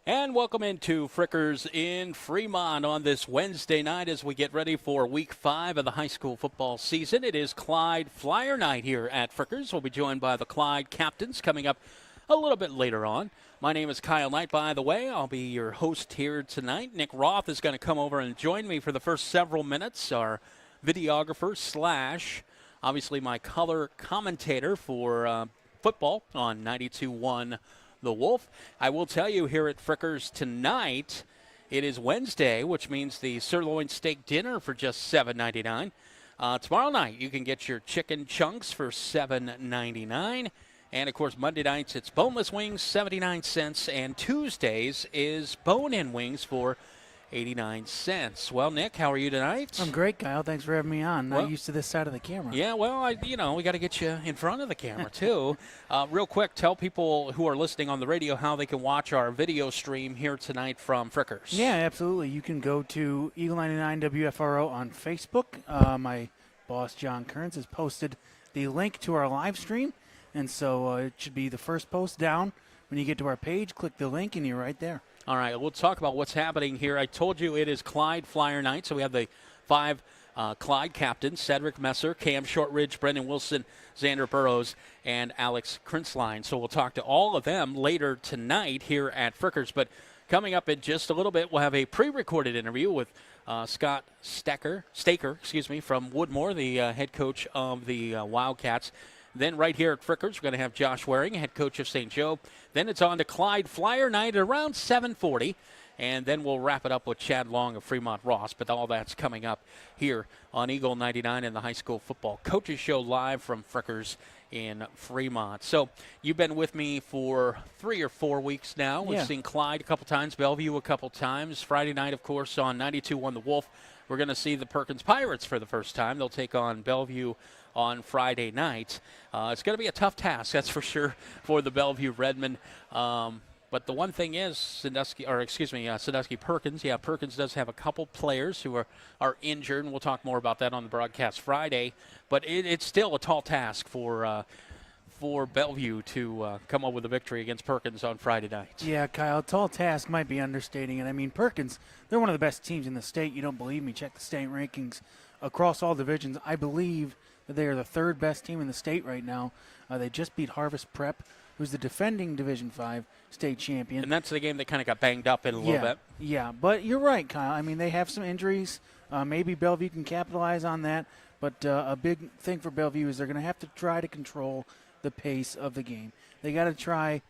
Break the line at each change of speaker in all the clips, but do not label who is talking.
And welcome into Frickers in Fremont on this Wednesday night as we get ready for Week 5 of the high school football season. It is Clyde Flyer Night here at Frickers. We'll be joined by the Clyde captains coming up a little bit later on. My name is Kyle Knight, by the way. I'll be your host here tonight. Nick Roth is going to come over and join me for the first several minutes, our videographer slash, obviously, my color commentator for football on 92.1 The Wolf. I will tell you here at Frickers tonight, it is Wednesday, which means the sirloin steak dinner for just $7.99. Tomorrow night, you can get your chicken chunks for $7.99. And, of course, Monday nights, it's boneless wings, 79 cents. And Tuesdays is bone-in wings for 89 cents. Well, Nick, how are you tonight?
I'm great, Kyle. Thanks for having me on.
Well,
Not used to this side of the camera.
Yeah, well, we got to get you in front of the camera, too. Real quick, tell people who are listening on the radio how they can watch our video stream here tonight from Frickers.
Yeah, absolutely. You can go to Eagle 99 WFRO on Facebook. My boss, John Kearns, has posted the link to our live stream. And so it should be the first post down. When you get to our page, click the link, and you're right there.
All right, we'll talk about what's happening here. I told you it is Clyde Flyer Night, so we have the five Clyde captains: Cedric Messer, Cam Shortridge, Brendan Wilson, Xander Burrows, and Alex Krinsline. So we'll talk to all of them later tonight here at Frickers. But coming up in just a little bit, we'll have a pre-recorded interview with Scott Staker, from Woodmore, the head coach of the Wildcats. Then right here at Frickers, we're going to have Josh Waring, head coach of St. Joe. Then it's on to Clyde Flyer Night at around 7:40. And then we'll wrap it up with Chad Long of Fremont Ross. But all that's coming up here on Eagle 99 and the High School Football Coaches Show live from Frickers in Fremont. So you've been with me for 3 or 4 weeks now. We've seen Clyde a couple times, Bellevue a couple times. Friday night, of course, on 92.1 The Wolf. We're going to see the Perkins Pirates for the first time. They'll take on Bellevue on Friday night. It's going to be a tough task, that's for sure, for the Bellevue Redmen. But the one thing is, Sandusky Perkins. Yeah, Perkins does have a couple players who are injured, and we'll talk more about that on the broadcast Friday. But it's still a tall task for Bellevue to come up with a victory against Perkins on Friday night.
Yeah, Kyle, tall task might be understating it. I mean, Perkins, they're one of the best teams in the state. You don't believe me? Check the state rankings across all divisions. I believe that they are the third best team in the state right now. They just beat Harvest Prep, who's the defending Division V state champion.
And that's the game that kind of got banged up in a little bit.
Yeah, but you're right, Kyle. I mean, they have some injuries. Maybe Bellevue can capitalize on that. But a big thing for Bellevue is they're going to have to try to control the pace of the game. They got to try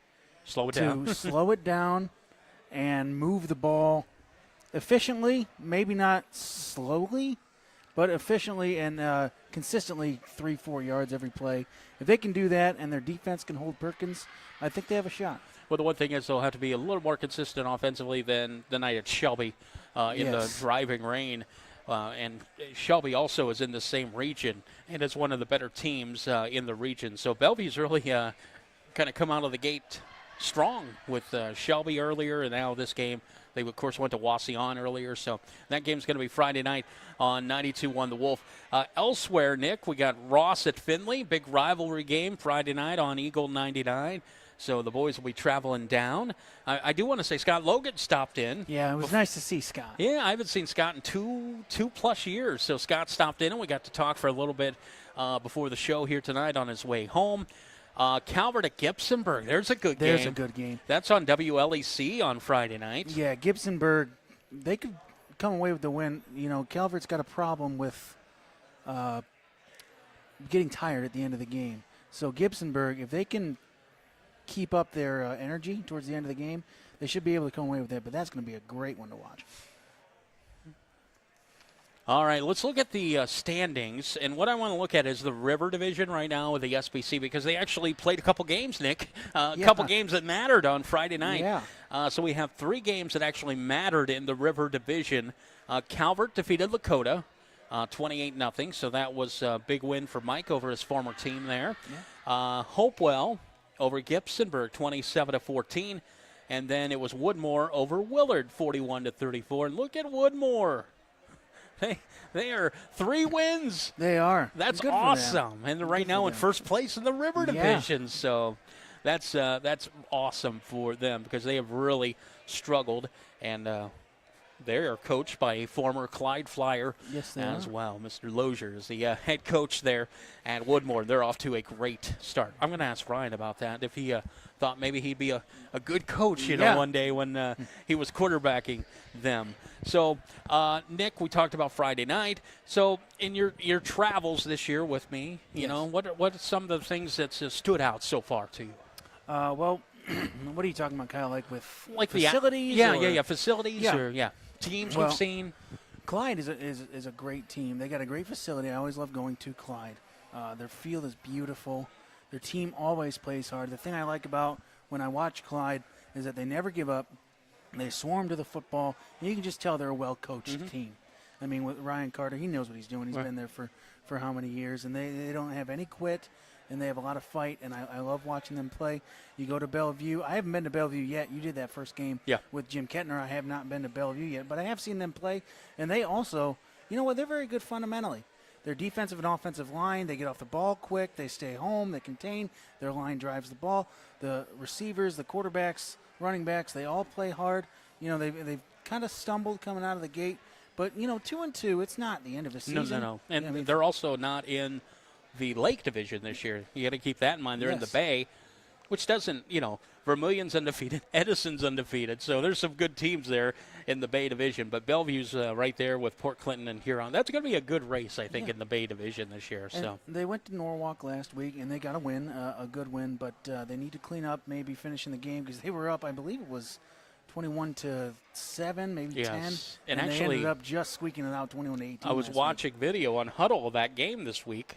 slow it down
and move the ball efficiently, maybe not slowly, but efficiently and consistently 3-4 yards every play. If they can do that and their defense can hold Perkins, I think they have a shot.
Well, the one thing is they'll have to be a little more consistent offensively than the night at Shelby in the driving rain. And Shelby also is in the same region and is one of the better teams in the region. So Bellevue's really kind of come out of the gate strong with Shelby earlier, and now this game. They, of course, went to Wauseon earlier, so that game's going to be Friday night on 92.1 The Wolf. Elsewhere, Nick, we got Ross at Findlay, big rivalry game Friday night on Eagle 99. So the boys will be traveling down. I do want to say Scott Logan stopped in.
Yeah, it was nice to see Scott.
Yeah, I haven't seen Scott in two plus years. So Scott stopped in, and we got to talk for a little bit before the show here tonight on his way home. Calvert at Gibsonburg. There's a good game.
There's a good game.
That's on WLEC on Friday night.
Yeah, Gibsonburg, they could come away with the win. You know, Calvert's got a problem with getting tired at the end of the game. So Gibsonburg, if they can keep up their energy towards the end of the game, they should be able to come away with that. But that's going to be a great one to watch.
All right, let's look at the standings. And what I want to look at is the River Division right now with the SBC, because they actually played a couple games, Nick. A couple games that mattered on Friday night.
Yeah.
So we have 3 games that actually mattered in the River Division. Calvert defeated Lakota 28-0. So that was a big win for Mike over his former team there. Yeah. Hopewell over Gibsonburg 27-14. And then it was Woodmore over Willard 41-34. And look at Woodmore. They are 3 wins.
They are.
That's awesome. And they're right now in first place in the River Division. So that's awesome for them because they have really struggled, and they are coached by a former Clyde Flyer
Yes, they
as
are.
well. Mr. Lozier is the head coach there at Woodmore. They're off to a great start. I'm going to ask Ryan about that, if he thought maybe he'd be a good coach,
Yeah.
one day when he was quarterbacking them. So, Nick, we talked about Friday night. So, in your travels this year with me, you
Yes.
know, what are some of the things that stood out so far to you?
Well, what are you talking about, Kyle? Like with
Like
facilities?
yeah, facilities
Yeah.
or teams
Well,
we've seen.
Clyde is a great team. They got a great facility. I always love going to Clyde. Their field is beautiful. Their team always plays hard. The thing I like about when I watch Clyde is that they never give up. They swarm to the football. And you can just tell they're a well-coached team. I mean, with Ryan Carter, he knows what he's doing. He's been there for how many years, and they don't have any quit, and they have a lot of fight, and I love watching them play. You go to Bellevue. I haven't been to Bellevue yet. You did that first game
Yeah.
with Jim Kettner. I have not been to Bellevue yet, but I have seen them play, and they also, you know what, they're very good fundamentally. Their defensive and offensive line, they get off the ball quick, they stay home, they contain, their line drives the ball. The receivers, the quarterbacks, running backs, they all play hard. You know, they've kind of stumbled coming out of the gate, but, 2-2, it's not the end of the season.
No. And
I mean,
they're also not in the Lake Division this year. You got to keep that in mind. They're in the
Yes.
Bay, which doesn't, Vermilion's undefeated, Edison's undefeated. So there's some good teams there in the Bay Division. But Bellevue's right there with Port Clinton and Huron. That's going to be a good race, I think, in the Bay Division this year.
And
So
they went to Norwalk last week, and they got a win, a good win, but they need to clean up, maybe finishing the game, because they were up, I believe it was 21-7, maybe
Yes.
10.
And
they
actually,
ended up just squeaking it out 21-18.
I was
last
watching video on Huddle of that game this week,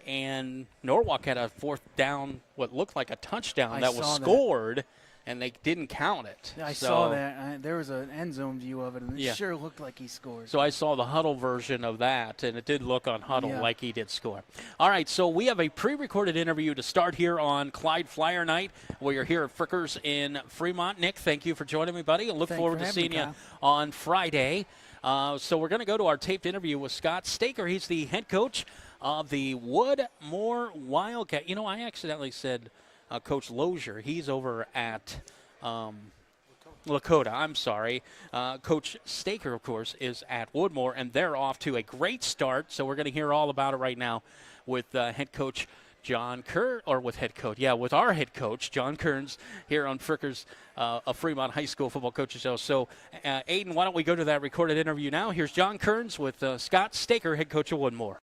and Norwalk had a fourth down, what looked like a touchdown
I
that was
saw that.
scored, and they didn't count it.
week. I
So-
saw that. There was an end zone view of it, and it
Yeah.
sure looked like he scored.
So I saw the Huddle version of that, and it did look on Huddle
Yeah.
like he did score. All right, so we have a pre-recorded interview to start here on Clyde Flyer Night. We are here at Frickers in Fremont. Nick, thank you for joining me, buddy. I look
Thanks
forward
for
to
having
seeing
me,
you
Kyle.
on Friday. So we're going to go to our taped interview with Scott Staker. He's the head coach of the Woodmore Wildcat. I accidentally said Coach Lozier. He's over at Lakota, I'm sorry. Coach Staker, of course, is at Woodmore, and they're off to a great start. So we're going to hear all about it right now with head coach John Kern, or with our head coach, John Kearns, here on Frickers, a Fremont High School football coaches show. So, Aiden, why don't we go to that recorded interview now? Here's John Kearns with Scott Staker, head coach of Woodmore.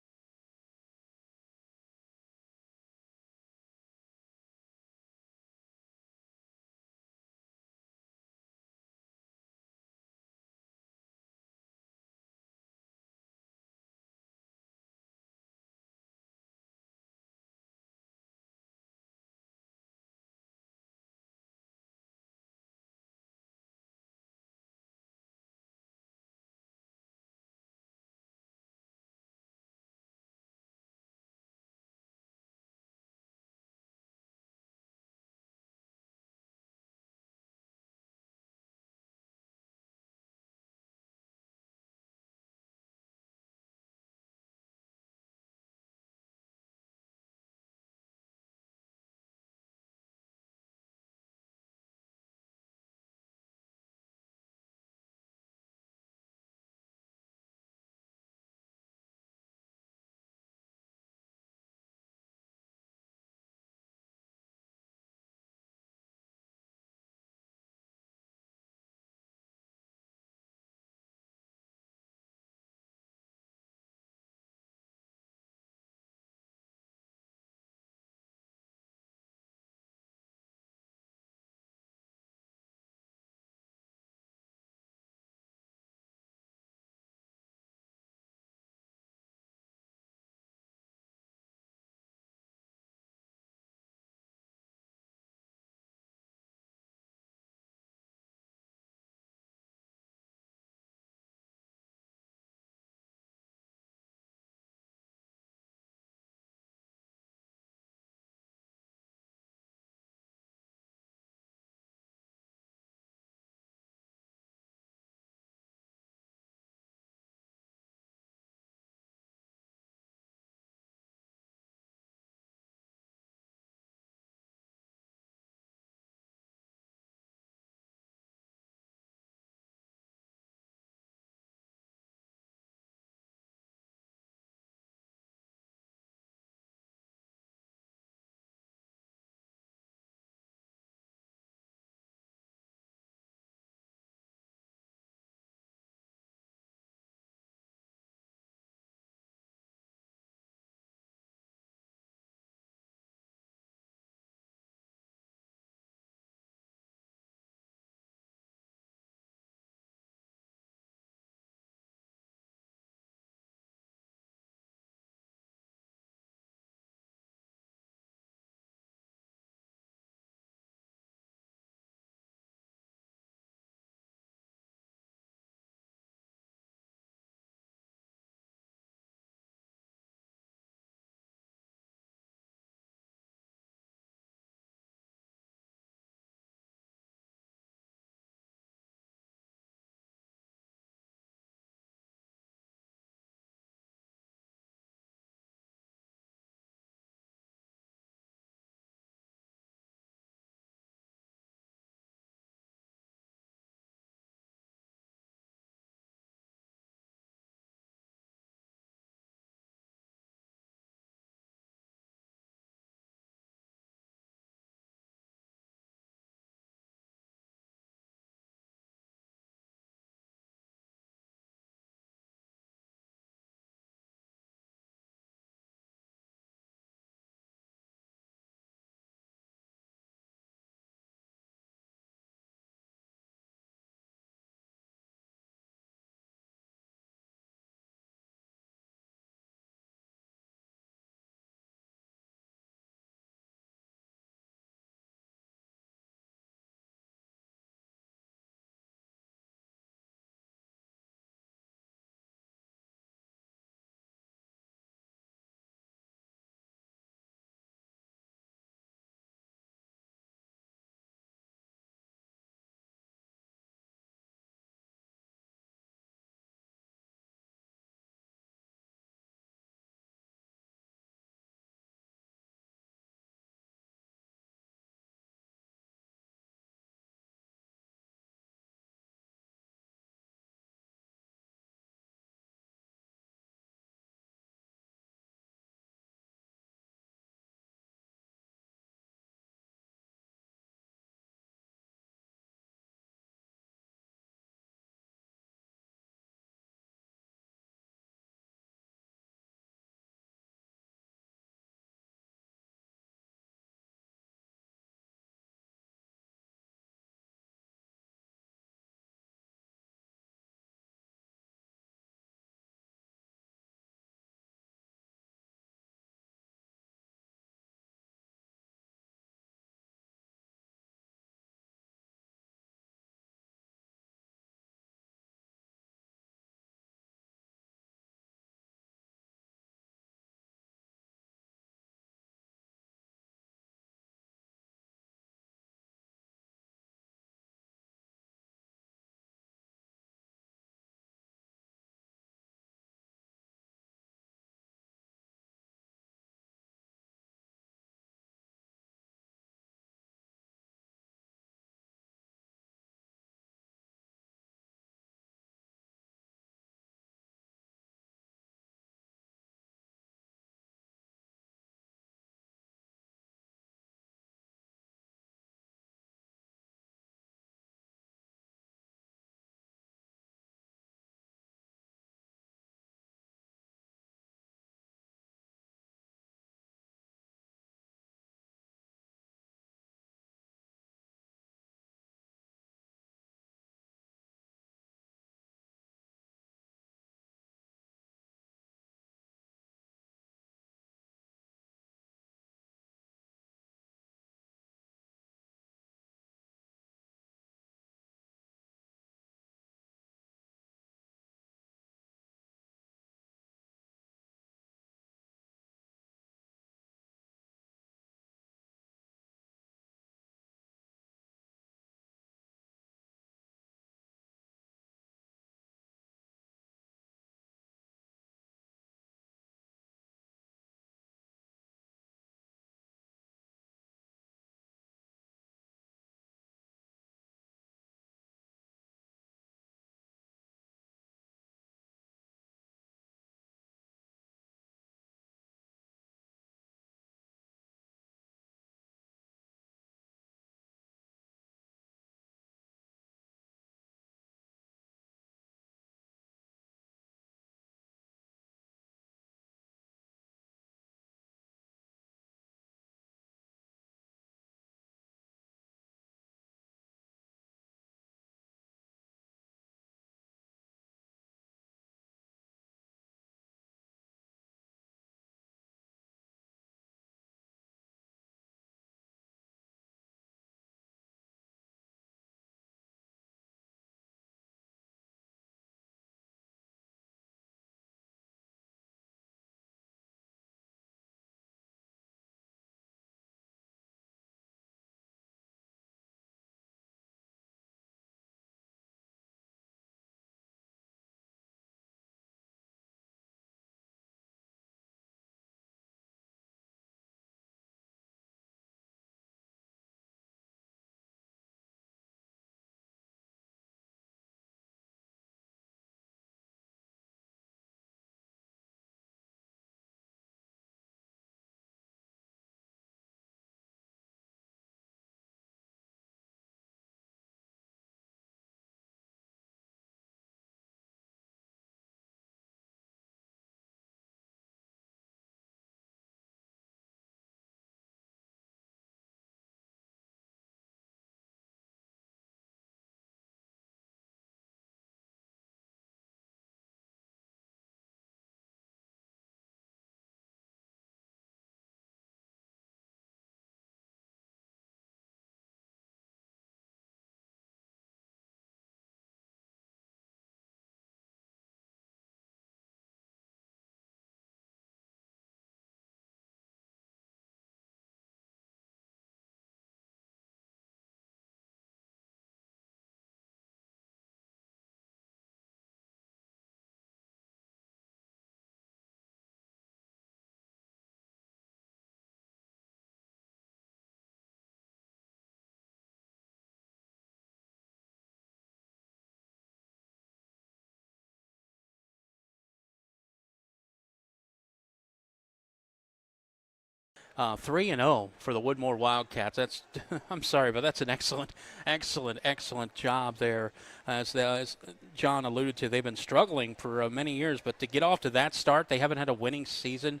3-0 for the Woodmore Wildcats. That's I'm sorry, but that's an excellent job there. As John alluded to, they've been struggling for many years, but to get off to that start, they haven't had a winning season.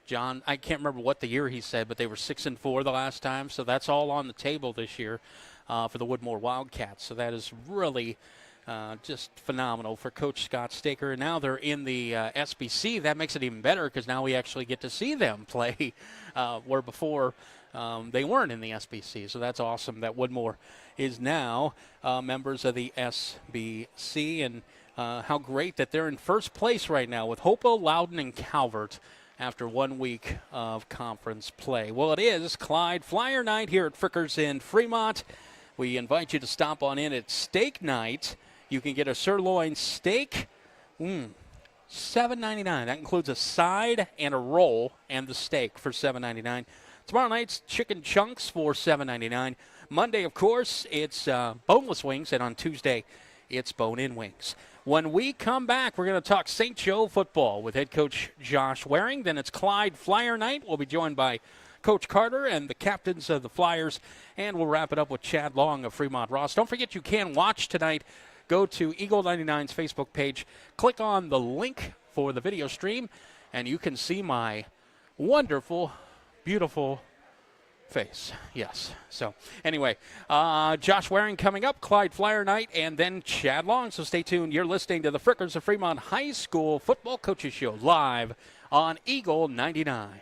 John, I can't remember what the year he said, but they were 6-4 the last time, so that's all on the table this year for the Woodmore Wildcats. So that is really just phenomenal for Coach Scott Staker. And now they're in the SBC. That makes it even better because now we actually get to see them play, where before they weren't in the SBC. So that's awesome that Woodmore is now members of the SBC. And how great that they're in first place right now with Hopo, Loudon, and Calvert after 1 week of conference play. Well, it is Clyde Flyer Night here at Frickers in Fremont. We invite you to stop on in at Steak Night. You can get a sirloin steak, $7.99. That includes a side and a roll and the steak for $7.99. Tomorrow night's chicken chunks for $7.99. Monday, of course, it's boneless wings, and on Tuesday, it's bone-in wings. When we come back, we're going to talk St. Joe football with head coach Josh Waring. Then it's Clyde Flyer Night. We'll be joined by Coach Carter and the captains of the Flyers, and we'll wrap it up with Chad Long of Fremont Ross. Don't forget you can watch tonight. Go to Eagle 99's Facebook page, click on the link for the video stream, and you can see my wonderful, beautiful face. Yes. So anyway, Josh Waring coming up, Clyde Flyer Night, and then Chad Long. So stay tuned. You're listening to the Frickers of Fremont High School Football Coaches Show live on Eagle 99.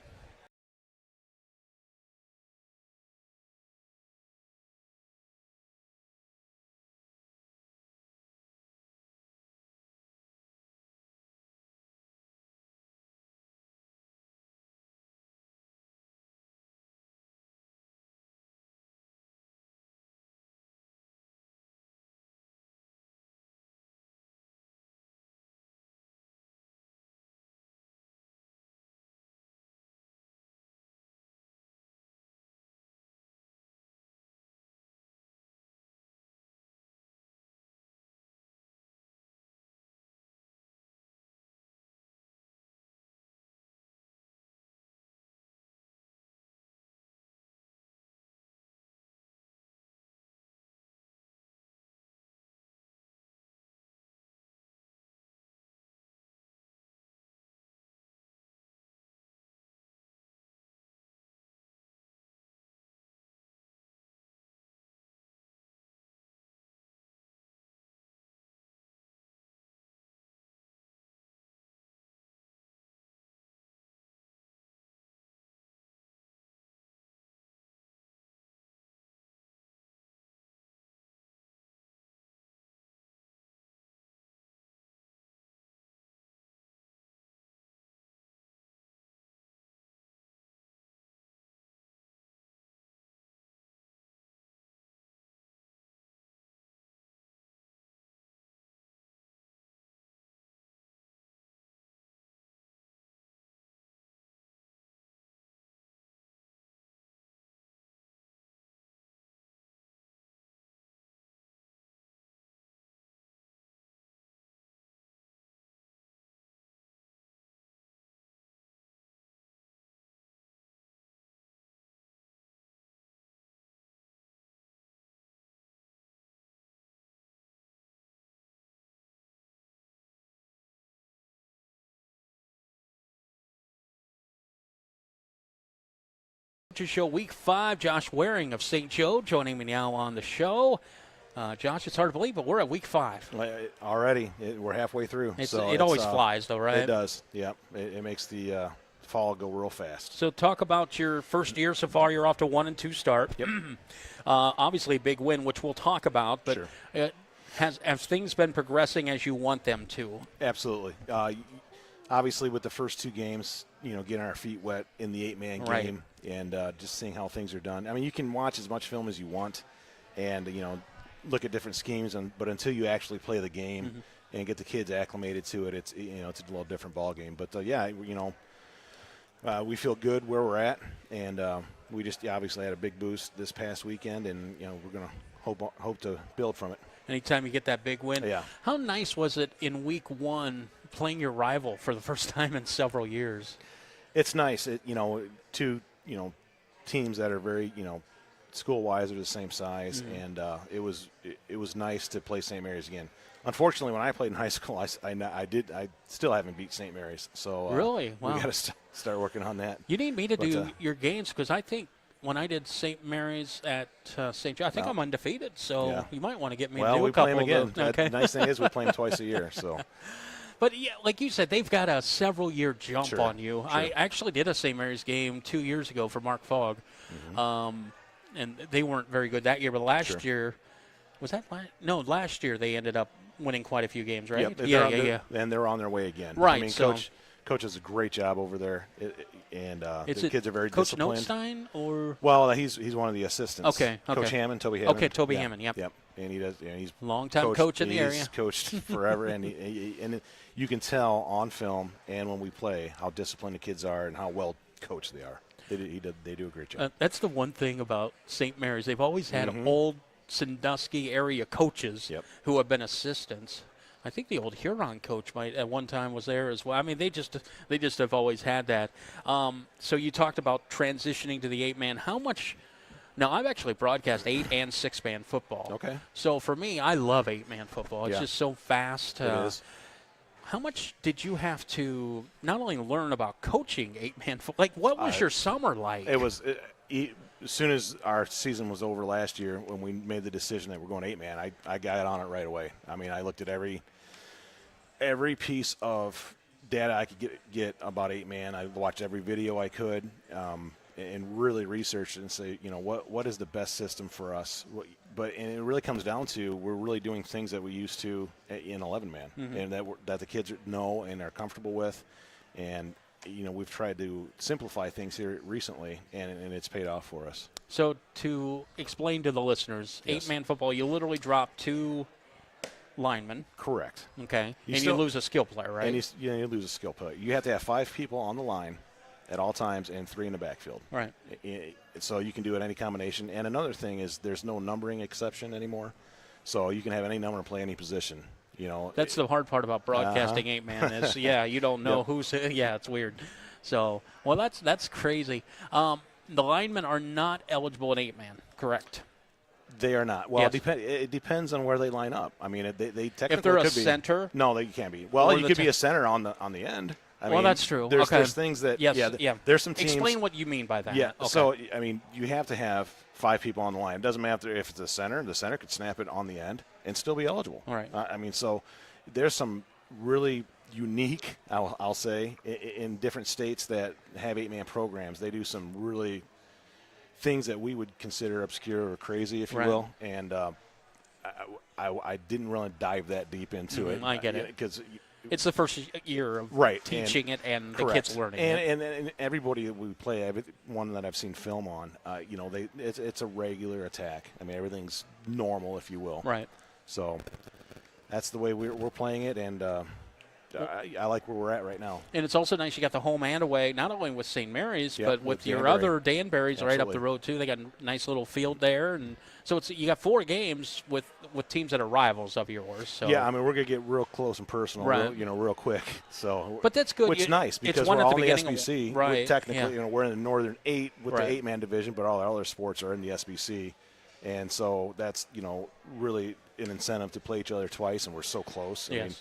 Show Week 5, Josh Waring of St. Joe joining me now on the show. Josh, it's hard to believe, but we're at Week 5.
Already. We're halfway through.
It always flies, though, right?
It does, yeah. It makes the fall go real fast.
So talk about your first year so far. You're off to 1-2 start.
Yep.
Obviously a big win, which we'll talk about, but
sure.
Have things been progressing as you want them to?
Absolutely. Obviously, with the first two games, getting our feet wet in the 8-man
Right.
game and just seeing how things are done. I mean, you can watch as much film as you want and, look at different schemes, but until you actually play the game and get the kids acclimated to it, it's a little different ball game. But, we feel good where we're at, and we just obviously had a big boost this past weekend, and, we're going to hope to build from it.
Anytime you get that big win.
Yeah.
How nice was it in Week 1 playing your rival for the first time in several years?
It's nice. teams that are very, school-wise are the same size, and it was nice to play St. Mary's again. Unfortunately, when I played in high school, I still haven't beat St. Mary's. So
really, wow.
we got to start working on that.
You need me to do your games because I think when I did St. Mary's at St. John, I think I'm undefeated. So you might want to get me to do
we
a couple
play them again.
of those. Okay.
The nice thing is we play them twice a year. So.
But, yeah, like you said, they've got a several-year jump on you.
Sure.
I actually did a St. Mary's game 2 years ago for Mark Fogg, and they weren't very good that year. But last year, was that last year they ended up winning quite a few games, right?
Yeah. And they're on their way again.
Right.
I mean, Coach does a great job over there, and the kids are very
Coach
disciplined.
Notstein or?
Well, he's one of the assistants.
Okay.
Coach Hammond, Toby Hammond.
Okay, Toby Hammond. Yep.
And he does. He's
long-time coach in the area.
He's coached forever, and you can tell on film and when we play how disciplined the kids are and how well coached they are. They do a great job.
That's the one thing about St. Mary's. They've always had old Sandusky area coaches who have been assistants. I think the old Huron coach might at one time was there as well. I mean, they just have always had that. So you talked about transitioning to the 8-man. How much? Now, I've actually broadcast 8- and 6-man football.
Okay.
So for me, I love 8-man football. It's just so fast.
It is.
How much did you have to not only learn about coaching 8-man football? Like, what was your summer like?
It was as soon as our season was over last year, when we made the decision that we're going 8-man, I got on it right away. I mean, I looked at every piece of data I could get about 8-man. I watched every video I could, and really researched it and say, what is the best system for us? And it really comes down to we're really doing things that we used to in 11-man, and that the kids know and are comfortable with, and we've tried to simplify things here recently, and it's paid off for us.
So to explain to the listeners, 8-man football, you literally drop 2 linemen.
Correct.
Okay. You lose a skill player, right?
And you lose a skill player. You have to have 5 people on the line at all times and 3 in the backfield.
Right.
So you can do it any combination. And another thing is there's no numbering exception anymore. So you can have any number and play any position.
That's the hard part about broadcasting 8-man is, you don't know who's – it's weird. So, well, that's crazy. The linemen are not eligible in 8-man, correct?
They are not. Well, it depends on where they line up. I mean, they technically
if they're
could
a center?
No, they can't be. Well, you could be a center on the end. I mean,
that's true.
There's things that there's some teams.
Explain what you mean by that.
Yeah.
Okay.
So I mean, you have to have 5 people on the line. It doesn't matter if it's a center. The center could snap it on the end and still be eligible.
All right.
I mean, so there's some really unique, I'll say, in different states that have 8-man programs. They do some really things that we would consider obscure or crazy, if you will. And I didn't really dive that deep into it.
I get it.
Because
it's the first year of teaching it and the kids learning it.
And everybody that we play, everyone that I've seen film on, it's a regular attack. I mean, everything's normal, if you will.
Right.
So that's the way we're playing it, and I like where we're at right now.
And it's also nice you got the home and away, not only with St. Mary's, but with your
Danbury.
other Danbury's right up the road, too. They got a nice little field there. And so you got 4 games with teams that are rivals of yours. So.
Yeah, I mean, we're going to get real close and personal real quick. So,
but that's good.
Which is nice because
we're
all in the SBC.
Right.
Technically, we're in the Northern 8 with the 8-man division, but all our other sports are in the SBC. And so that's, really an incentive to play each other twice, and we're so close. I mean,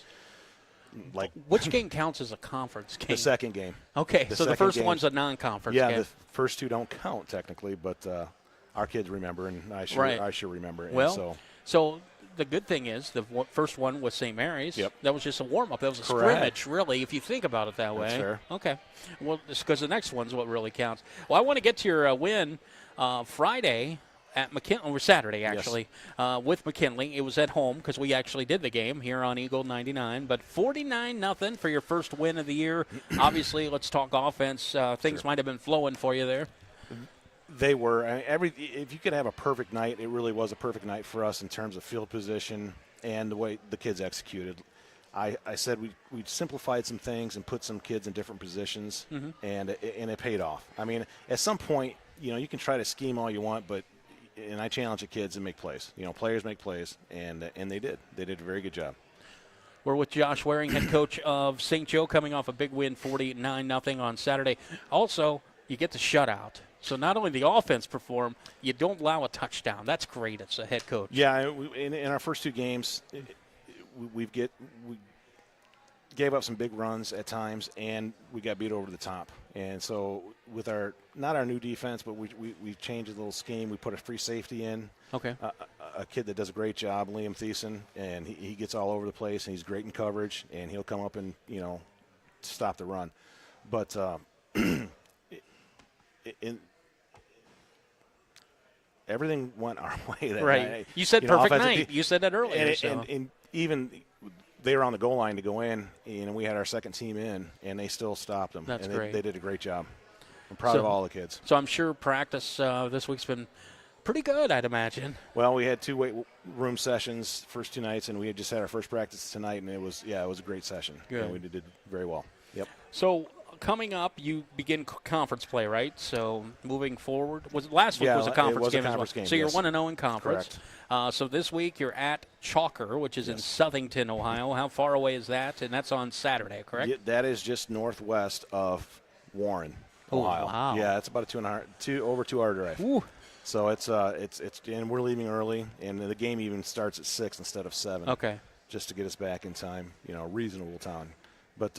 which game counts as a conference game?
The second game.
Okay, so the first one's a non-conference game.
Yeah, the first 2 don't count technically, but our kids remember, and I sure remember.
Well, so the good thing is the first one was St. Mary's.
Yep.
That was just a warm-up. That was a scrimmage, really, if you think about it that way.
That's fair.
Okay. Well, because the next one's what really counts. Well, I want to get to your win Friday at McKinley, or Saturday actually, with McKinley. It was at home because we actually did the game here on Eagle 99. But 49-0 for your first win of the year. Obviously, let's talk offense. Things might have been flowing for you there.
They were. If you could have a perfect night, it really was a perfect night for us in terms of field position and the way the kids executed. I said we simplified some things and put some kids in different positions, and it paid off. I mean, at some point, you can try to scheme all you want, but I challenge the kids to make plays. Players make plays, and they did. They did a very good job.
We're with Josh Waring, head coach of St. Joe, coming off a big win, 49-0 on Saturday. Also, you get the shutout. So not only the offense perform, you don't allow a touchdown. That's great as a head coach.
Yeah, in our first 2 games, we gave up some big runs at times, and we got beat over the top. And so with not our new defense, but we changed a little scheme. We put a free safety in.
Okay.
A kid that does a great job, Liam Thiessen, and he gets all over the place, and he's great in coverage, and he'll come up and, stop the run. But everything went our way that
right.
night.
You said perfect
offensive
night. You said that earlier.
And even they were on the goal line to go in, and we had our second team in, and they still stopped them.
That's
and
great.
They did a great job. I'm proud of all the kids.
So I'm sure practice this week's been pretty good, I'd imagine.
Well, we had 2 weight room sessions first 2 nights, and we had just had our first practice tonight, and it was a great session.
Good.
And we did very well. Yep.
So coming up, you begin conference play, right? So moving forward, last week was a conference game as well. So you're 1-0 in conference.
Correct.
So this week you're at Chalker, which is in Southington, Ohio. How far away is that? And that's on Saturday, correct?
Yeah, that is just northwest of Warren, Ohio.
Wow.
Yeah, it's about a over 2 hour drive.
Ooh.
So it's and we're leaving early, and the game even starts at 6 instead of 7.
Okay.
Just to get us back in time, reasonable time. But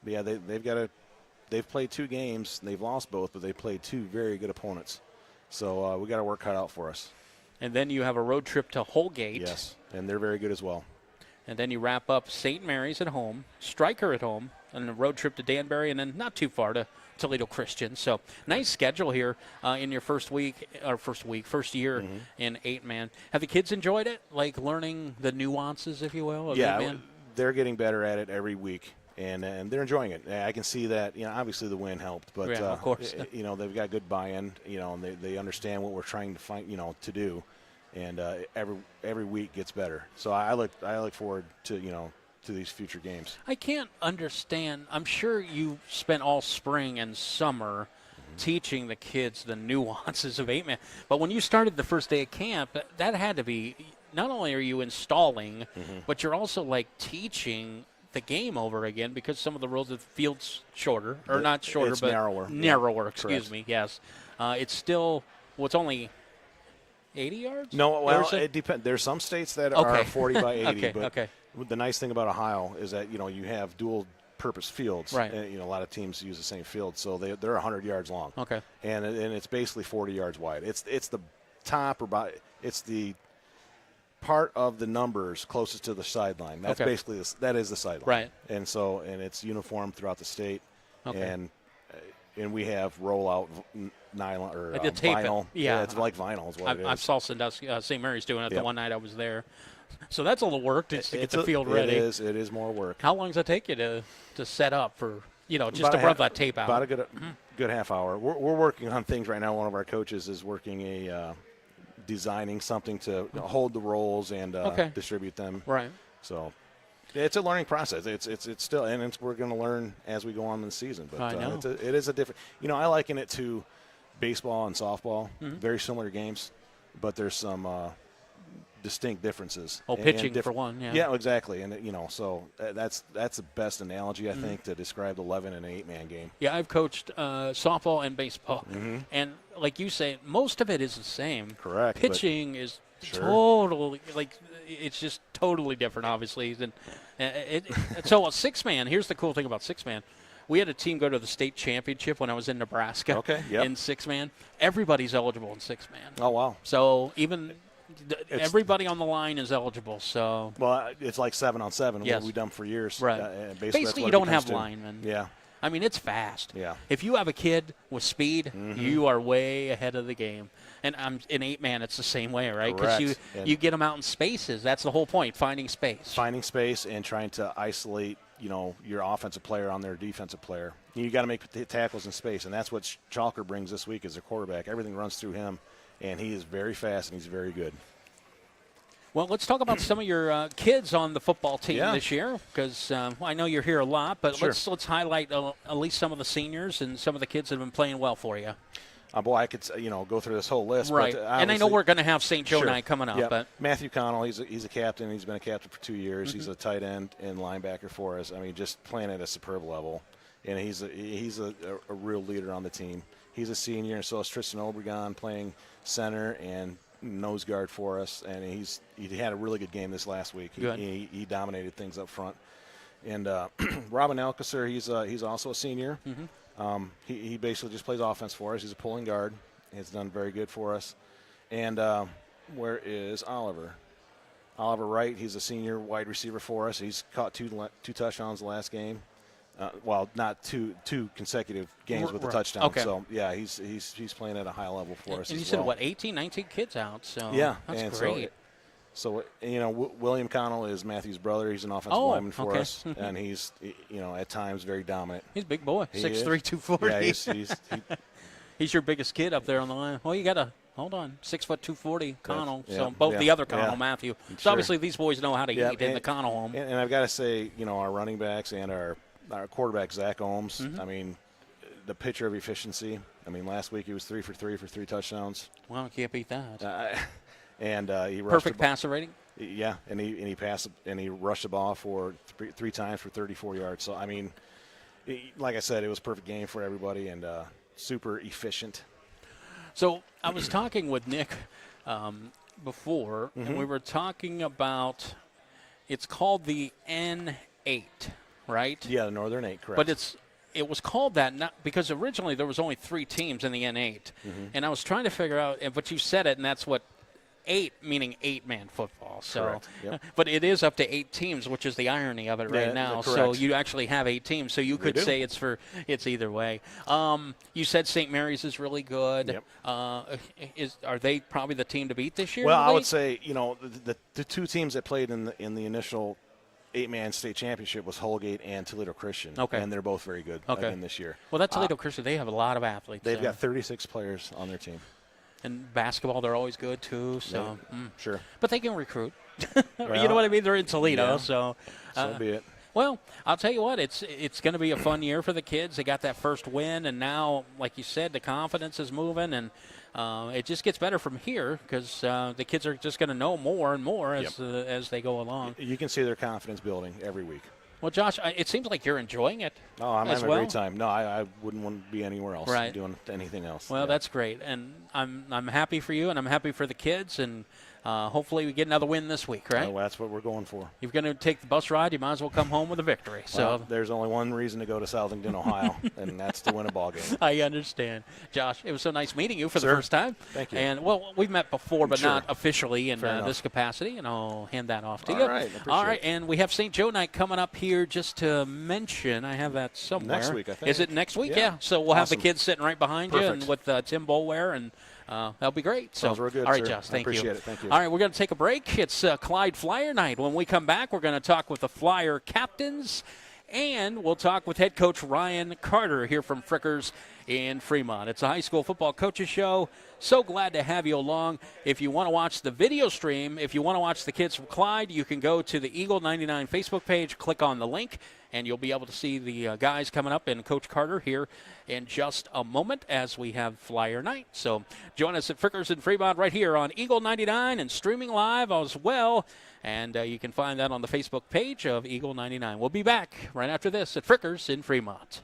yeah, they've played 2 games, and they've lost both, but they played 2 very good opponents. So we got our work cut out for us.
And then you have a road trip to Holgate.
Yes, and they're very good as well.
And then you wrap up St. Mary's at home, Stryker at home, and a road trip to Danbury, and then not too far to Toledo Christian. So nice schedule here in your first year in 8-man. Have the kids enjoyed it, like learning the nuances, if you will, of 8-man?
They're getting better at it every week. And they're enjoying it. I can see that. Obviously the win helped, but
of course.
they've got good buy-in. And they understand what we're trying to find. To do, and every week gets better. So I look forward to to these future games.
I can't understand. I'm sure you spent all spring and summer teaching the kids the nuances of 8-man. But when you started the first day of camp, that had to be. Not only are you installing, but you're also like teaching the game over again because some of the rules of the field's shorter, or not shorter,
it's
but
narrower.
Excuse me. Yes, it's still it's only 80 yards.
No, well, it depends. There's some states that are 40 by 80.
Okay.
But the nice thing about Ohio is that you have dual purpose fields.
Right.
And, a lot of teams use the same field, so they're 100 yards long.
Okay.
And it's basically 40 yards wide. It's the top it's the part of the numbers closest to the sideline. That's basically that is the sideline.
Right.
And it's uniform throughout the state.
Okay.
And we have rollout nylon or
tape
vinyl.
it. Yeah.
It's like vinyl is what it is.
I saw St. Mary's doing it the one night I was there. So that's a little work to get the field ready.
It is more work.
How long does it take you to set up for just to rub that tape out?
About a good half hour. We're working on things right now. One of our coaches is working designing something to hold the rolls and distribute them.
Right.
So it's a learning process. It's still, and we're going to learn as we go on in the season. But
I know.
it is a different. I liken it to baseball and softball. Very similar games, but there's some distinct differences.
Pitching for one. Yeah.
Yeah, exactly. And so that's the best analogy I think to describe the 11 and 8-man game.
Yeah, I've coached softball and baseball, and like you say, most of it is the same.
Correct.
Pitching is totally it's just totally different, obviously. Than so a 6-man. Here's the cool thing about 6-man. We had a team go to the state championship when I was in Nebraska.
Okay. Yep.
In 6-man, everybody's eligible in 6-man.
Oh wow.
So even everybody on the line is eligible. So
it's like 7-on-7.
Yes.
What we've done for years.
Right.
Basically
you don't have linemen.
Yeah.
I mean, it's fast.
Yeah.
If you have a kid with speed, you are way ahead of the game. And in 8-man, it's the same way, right? Because you get them out in spaces. That's the whole point, finding space.
Finding space and trying to isolate, your offensive player on their defensive player. You got to make tackles in space, and that's what Chalker brings this week as a quarterback. Everything runs through him, and he is very fast and he's very good.
Well, let's talk about some of your kids on the football team this year, because I know you're here a lot, but let's highlight at least some of the seniors and some of the kids that have been playing well for you.
Boy, I could go through this whole list.
Right,
but
and I know we're going to have St. Joe night coming up.
Yeah.
But
Matthew Connell, he's a captain. He's been a captain for 2 years. He's a tight end and linebacker for us. I mean, just playing at a superb level, and he's a real leader on the team. He's a senior, and so is Tristan Obregon playing center and nose guard for us. And he had a really good game this last week.
Good.
He dominated things up front. And Robin Alcacer, he's also a senior. He basically just plays offense for us. He's a pulling guard. He's done very good for us. And where is Oliver? Oliver Wright, he's a senior wide receiver for us. He's caught two touchdowns the last game. Well, not two consecutive games with a touchdown.
Okay.
So, yeah, he's playing at a high level for us
And you
as
said,
well.
what, 18, 19 kids out? So
Yeah.
that's
and
great.
So, William Connell is Matthew's brother. He's an offensive lineman for us. And he's, at times very dominant.
He's a big boy,
He
6'3",
is.
240.
Yeah,
He's your biggest kid up there on the line. Well, you got to hold on, 6', 240, Connell.
Yeah,
So both the other Connell,
yeah.
Matthew. So
Sure.
obviously these boys know how to eat in the Connell home.
And I've got to say, our running backs and our quarterback, Zach Ohms, I mean, the picture of efficiency. I mean, last week he was 3 for 3 for 3 touchdowns.
Well, you can't beat that.
And he rushed
Perfect passer rating.
Yeah, and he passed and he rushed the ball for three times for 34 yards. So I mean, like I said, it was a perfect game for everybody and super efficient.
So I was talking with Nick before, and we were talking about it's called the N8, right?
Yeah, the Northern 8, correct.
But it was called that not because originally there was only 3 teams in the N8, and I was trying to figure out. But you said it, and that's what 8 meaning 8-man football. So,
Correct. Yep.
but it is up to 8 teams, which is the irony of it right now. So
correct.
you actually have 8 teams. So you could
do.
say it's either way. You said St. Mary's is really good.
Yep.
Are they probably the team to beat this year?
Well, I
Lee?
would say the 2 teams that played in the initial 8-man state championship was Holgate and Toledo Christian.
Okay.
And they're both very good again this year.
Well, that Toledo Christian, they have a lot of athletes.
They've got 36 players on their team.
And basketball, they're always good too. So,
Sure.
but they can recruit.
Well,
you know what I mean? They're in Toledo,
yeah.
so.
So be it.
Well, I'll tell you what, it's going to be a fun year for the kids. They got that first win, and now, like you said, the confidence is moving, and it just gets better from here because the kids are just going to know more and more as they go along.
You can see their confidence building every week.
Well, Josh, it seems like you're enjoying it.
Oh, I'm
as
having
well.
a great time. No, I wouldn't want to be anywhere else
Right.
doing anything else.
Well, that's great, and I'm happy for you, and I'm happy for the kids, and hopefully we get another win this week, right?
Well, that's what we're going for.
If you're going to take the bus ride, you might as well come home with a victory. So
Well, there's only one reason to go to Southington, Ohio, and that's to win a ball game.
I understand. Josh, it was so nice meeting you for the
Sir,
first time.
thank you.
And, well, we've met before, but
Sure.
not officially in
Fair enough.
this capacity, and I'll hand that off to
All
you.
right, I appreciate
All right,
it.
and we have St. Joe night coming up here just to mention. I have that somewhere.
Next week, I think.
Is it next week?
Yeah.
So we'll have the
Awesome.
kids sitting right behind you and
Perfect.
with Tim Bolware, and that'll be great.
Sounds
so,
real good,
all right,
sir.
Josh,
I
thank you.
appreciate it. Thank you.
All right, we're going to take a break. It's Clyde Flyer night. When we come back, we're going to talk with the Flyer captains, and we'll talk with head coach Ryan Carter here from Frickers in Fremont. It's a high school football coaches show. So glad to have you along. If you want to watch the video stream, if you want to watch the kids from Clyde, you can go to the Eagle 99 Facebook page, click on the link, and you'll be able to see the guys coming up and Coach Carter here in just a moment as we have Flyer night. So join us at Frickers in Fremont right here on Eagle 99 and streaming live as well. And you can find that on the Facebook page of Eagle 99. We'll be back right after this at Frickers in Fremont.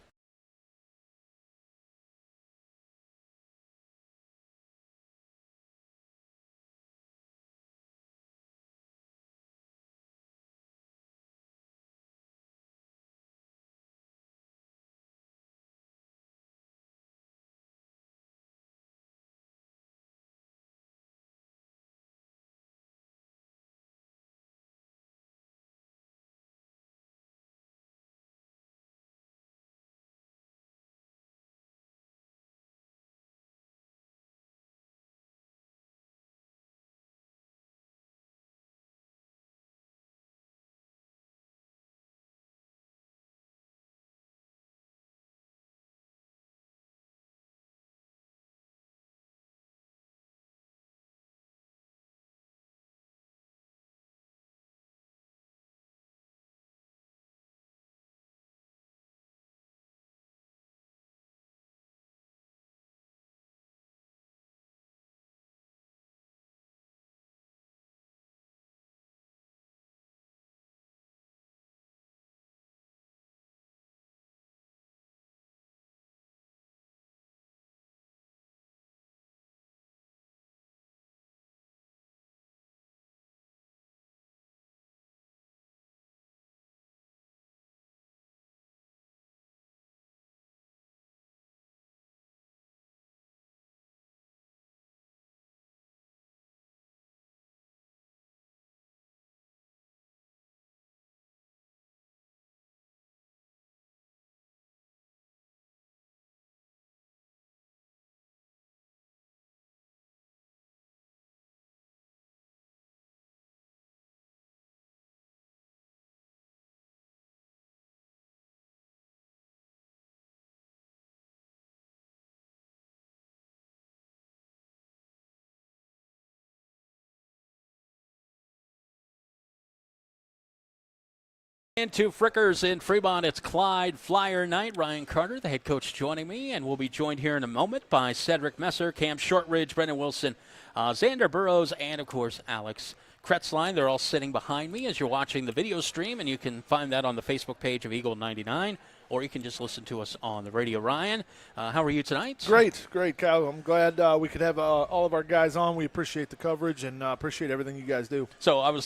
Into Frickers in Fremont, it's Clyde Flyer Night. Ryan Carter, the head coach, joining me, and we'll be joined here in a moment by Cedric Messer, Cam Shortridge, Brendan Wilson, Xander Burrows, and, of course, Alex Kretzline. They're all sitting behind me as you're watching the video stream, and you can find that on the Facebook page of Eagle 99, or you can just listen to us on the radio. Ryan, how are you tonight?
Great, Kyle. I'm glad we could have all of our guys on. We appreciate the coverage and appreciate everything you guys do.
So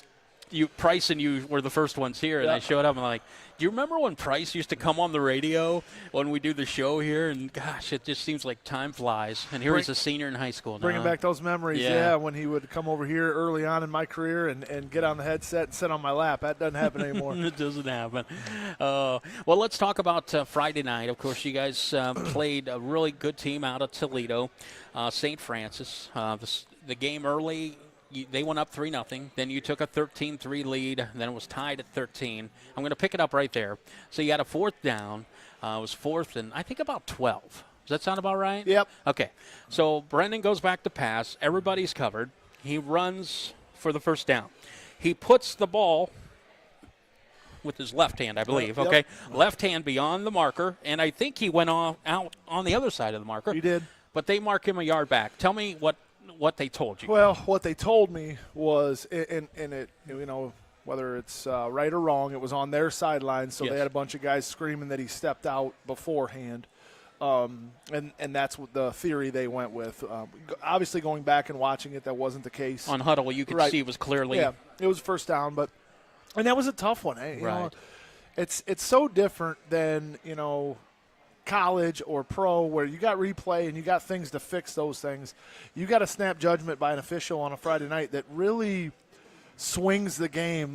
Price and you were the first ones here, and I showed up and I'm like, do you remember when Price used to come on the radio when we do the show here? And gosh, it just seems like time flies. And here he's a senior in high school now.
Bringing back those memories,
Yeah.
when he would come over here early on in my career and get on the headset and sit on my lap. That doesn't happen anymore.
It doesn't happen. Well, let's talk about Friday night. Of course, you guys played a really good team out of Toledo, St. Francis. The game early, they went up 3-0. Then you took a 13-3 lead. Then it was tied at 13. I'm going to pick it up right there. So you had a fourth down. It was fourth and I think about 12. Does that sound about right?
Yep.
Okay. So Brendan goes back to pass. Everybody's covered. He runs for the first down. He puts the ball with his left hand, I believe.
Yep.
Okay. Left hand beyond the marker. And I think he went out on the other side of the marker.
He did.
But they mark him a yard back. Tell me what they told you.
Well, what they told me was, and it, whether it's right or wrong, it was on their sideline, so
Yes.
they had a bunch of guys screaming that he stepped out beforehand. And that's what the theory they went with. Obviously, going back and watching it, that wasn't the case.
On Huddle, you could
Right.
see it was clearly.
Yeah, it was first down, and that was a tough one. You know,
Right.
it's so different than college or pro where you got replay and you got things to fix those things. You got a snap judgment by an official on a Friday night that really swings the game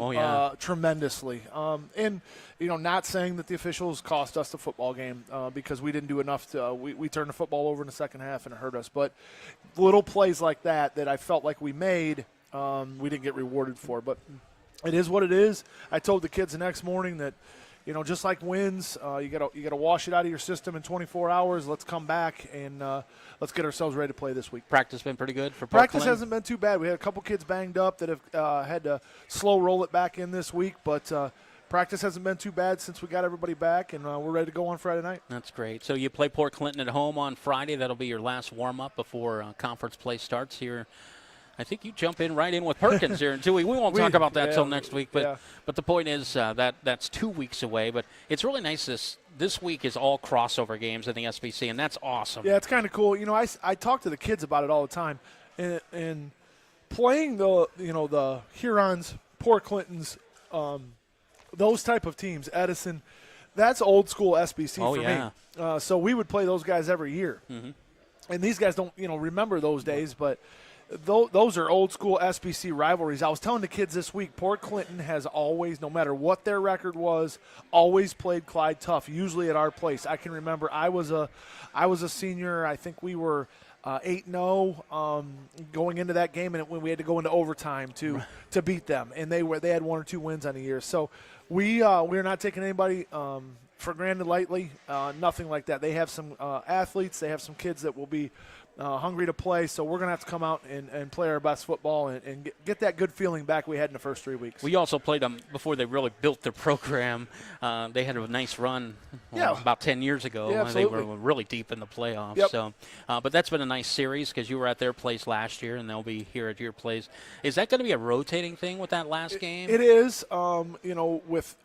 tremendously. And not saying that the officials cost us the football game because we didn't do enough to we turned the football over in the second half and it hurt us. But little plays like that I felt like we made, we didn't get rewarded for. But it is what it is. I told the kids the next morning that just like wins, you gotta wash it out of your system in 24 hours. Let's come back and let's get ourselves ready to play this week.
Practice been pretty good for
Practice
Parkland?
hasn't been too bad. We had a couple kids banged up that have had to slow roll it back in this week, but practice hasn't been too bad since we got everybody back, and we're ready to go on Friday night.
That's great. So you play Port Clinton at home on Friday. That'll be your last warm-up before conference play starts here. I think you jump right in with Perkins here in 2 weeks. We won't talk about that till next week, but the point is that's 2 weeks away. But it's really nice this week is all crossover games in the SBC, and that's awesome.
Yeah, it's kind of cool. I talk to the kids about it all the time, and playing the Hurons, Port Clintons, those type of teams, Edison, that's old school SBC for me. So we would play those guys every year, and these guys don't remember those days, but. Those are old school SBC rivalries. I was telling the kids this week, Port Clinton has always, no matter what their record was, always played Clyde tough, usually at our place. I can remember I was a senior. I think we were 8-0 going into that game, and when we had to go into overtime to beat them, and they had 1 or 2 wins on the year. So we're not taking anybody for granted lightly. Nothing like that. They have some athletes. They have some kids that will be hungry to play, so we're going to have to come out and play our best football and get that good feeling back we had in the first 3 weeks.
We also played them before they really built their program. They had a nice run about 10 years ago.
Yeah,
they
absolutely.
were really deep in the playoffs.
Yep.
So, but that's been a nice series because you were at their place last year, and they'll be here at your place. Is that going to be a rotating thing with that last game?
It is. With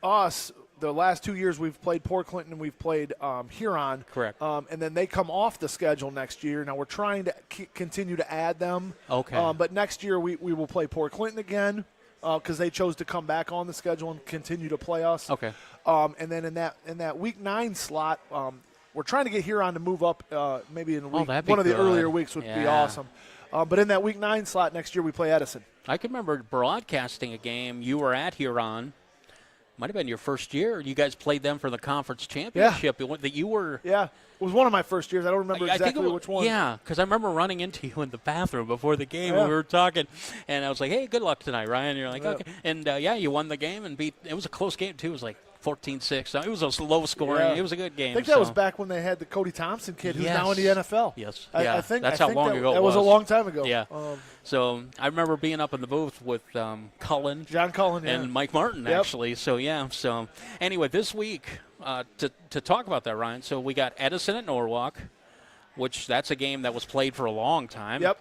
us, the last 2 years we've played Port Clinton and we've played Huron.
Correct.
And then they come off the schedule next year. Now we're trying to continue to add them.
Okay.
But next year we will play Port Clinton again because they chose to come back on the schedule and continue to play us.
Okay.
And then in that week 9 slot, we're trying to get Huron to move up maybe in the week.
that'd be
One of the
good.
earlier weeks would be
Yeah.
awesome. But in that week 9 slot next year we play Edison.
I can remember broadcasting a game. You were at Huron. Might have been your first year. You guys played them for the conference championship. That you were.
Yeah, it was one of my first years. I don't remember
I think
exactly
it was,
which one.
Yeah, because I remember running into you in the bathroom before the game
Yeah.
when we were talking, and I was like, "Hey, good luck tonight, Ryan." And you're like,
Yeah.
"Okay," and you won the game and beat. It was a close game too. It was like 14-6. So it was a low scoring.
Yeah.
It was a good game.
I think that was
so.
back when they had the Cody Thompson kid, who's
Yes.
now in the NFL.
Yes.
I think
that's
I
how
think
long
that,
ago
that
it
was a long time ago.
Yeah. So I remember being up in the booth with Cullen
John Cullen
and Mike Martin,
Yep.
actually. So, yeah. So, anyway, this week, to talk about that, Ryan, so we got Edison at Norwalk, which that's a game that was played for a long time.
Yep.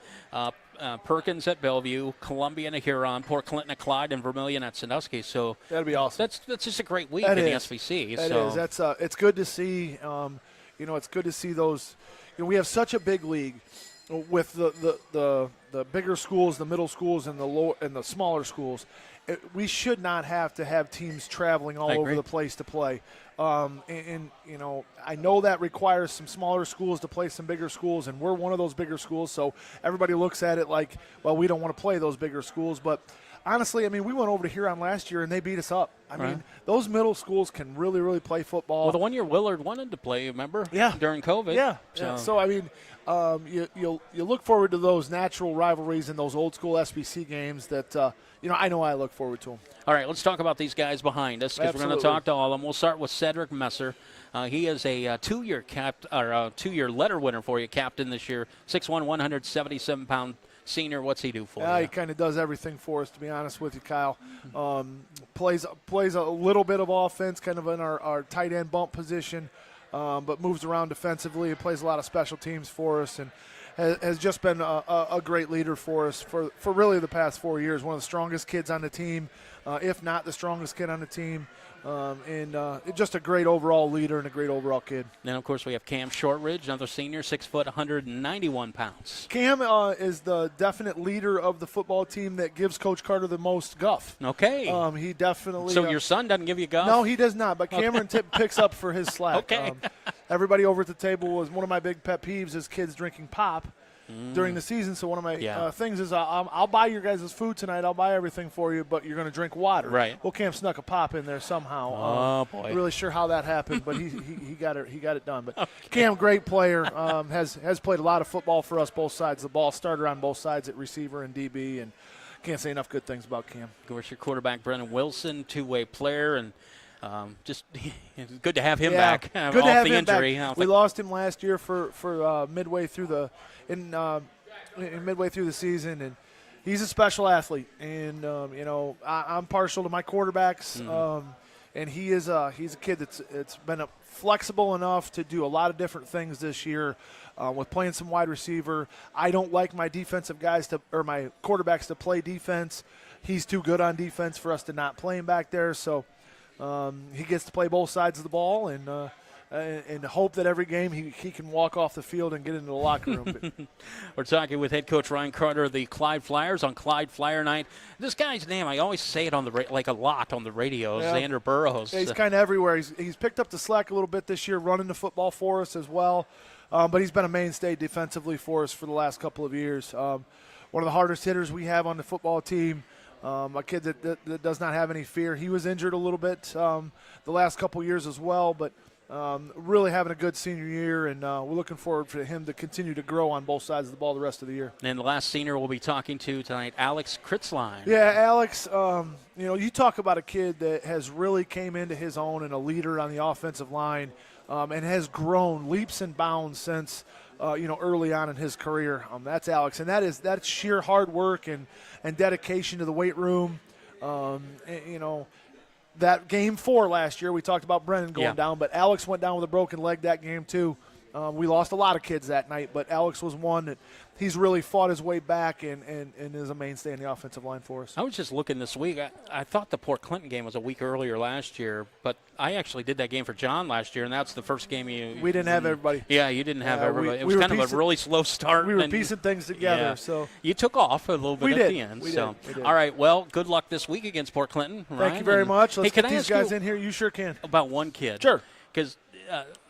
Perkins at Bellevue, Columbia at Huron, Port Clinton at Clyde, and Vermilion at Sandusky. So
That'd be awesome.
that's just a great week
That
in
is.
the SVC.
That
so
is. That's it's good to see. It's good to see those. We have such a big league with the bigger schools, the middle schools, and the smaller schools. We should not have to have teams traveling all
I
over
agree.
the place to play. I know that requires some smaller schools to play some bigger schools, and we're one of those bigger schools. So everybody looks at it like, well, we don't want to play those bigger schools. But honestly, we went over to Huron last year, and they beat us up.
Right.
Those middle schools can really, really play football.
well, the one year Willard wanted to play, remember?
Yeah.
During COVID.
Yeah.
So,
So you look forward to those natural rivalries in those old school SBC games that I know I look forward to them.
all right, let's talk about these guys behind us because we're going to
Absolutely.
talk to all of them. We'll start with Cedric Messer. He is a two-year letter winner for you, captain this year. 6'1", 177-pound senior. What's he do for
Yeah,
you?
he kind of does everything for us, to be honest with you, Kyle. Plays a little bit of offense, kind of in our tight end bump position, but moves around defensively. He plays a lot of special teams for us, and has just been a great leader for us for really the past 4 years. One of the strongest kids on the team, if not the strongest kid on the team, and just a great overall leader and a great overall kid.
Then, of course, we have Cam Shortridge, another senior, 6 foot, 191 pounds.
Cam is the definite leader of the football team that gives Coach Carter the most guff.
Okay.
He definitely.
so your son doesn't give you guff?
No, he does not. But Cameron picks up for his slack.
Okay.
Everybody over at the table was one of my big pet peeves is kids drinking pop during the season. So one of my
Yeah.
things is I'll buy your guys' food tonight. I'll buy everything for you, but you're going to drink water.
Right.
Well, Cam snuck a pop in there somehow.
Oh, boy.
Not really sure how that happened, but he got it done. But Cam, great player, has played a lot of football for us, both sides of the ball. Starter on both sides at receiver and DB, and can't say enough good things about Cam.
Of course, your quarterback, Brennan Wilson, two-way player, and just it's good to have him
Yeah,
back
good
off
to have
the
him
injury.
back. We lost him last year for midway through the midway through the season, and he's a special athlete. And I'm partial to my quarterbacks, and he's a kid that's been flexible enough to do a lot of different things this year. With playing some wide receiver, I don't like my defensive guys my quarterbacks to play defense. He's too good on defense for us to not play him back there. So he gets to play both sides of the ball, and hope that every game he can walk off the field and get into the locker room.
We're talking with head coach Ryan Carter of the Clyde Flyers on Clyde Flyer Night. This guy's name, I always say it on a lot on the radio,
Yeah.
Xander Burrows.
Yeah, he's kind of everywhere. He's picked up the slack a little bit this year, running the football for us as well. But he's been a mainstay defensively for us for the last couple of years. One of the hardest hitters we have on the football team. A kid that does not have any fear. He was injured a little bit the last couple of years as well, but really having a good senior year, and we're looking forward for him to continue to grow on both sides of the ball the rest of the year.
And the last senior we'll be talking to tonight, Alex Kritzline.
Yeah, Alex, you talk about a kid that has really came into his own and a leader on the offensive line, and has grown leaps and bounds since early on in his career. That's Alex, and that's sheer hard work and dedication to the weight room. That game 4 last year, we talked about Brennan going down, but Alex went down with a broken leg that game too. We lost a lot of kids that night, but Alex was one that he's really fought his way back and is a mainstay in the offensive line for us.
I was just looking this week. I thought the Port Clinton game was a week earlier last year, but I actually did that game for John last year, and that's the first game
We didn't have everybody.
Yeah, you didn't have everybody. It
we
was
were
kind of a really slow start.
We were
and
piecing things together,
yeah.
so
You took off a little bit
We
at
did.
the end.
We
so,
did. We did.
all right. Well, good luck this week against Port Clinton.
thank you very much. Let's
hey,
get
can I
these
ask
guys
you
in here. You sure can.
about one kid?
Sure.
Because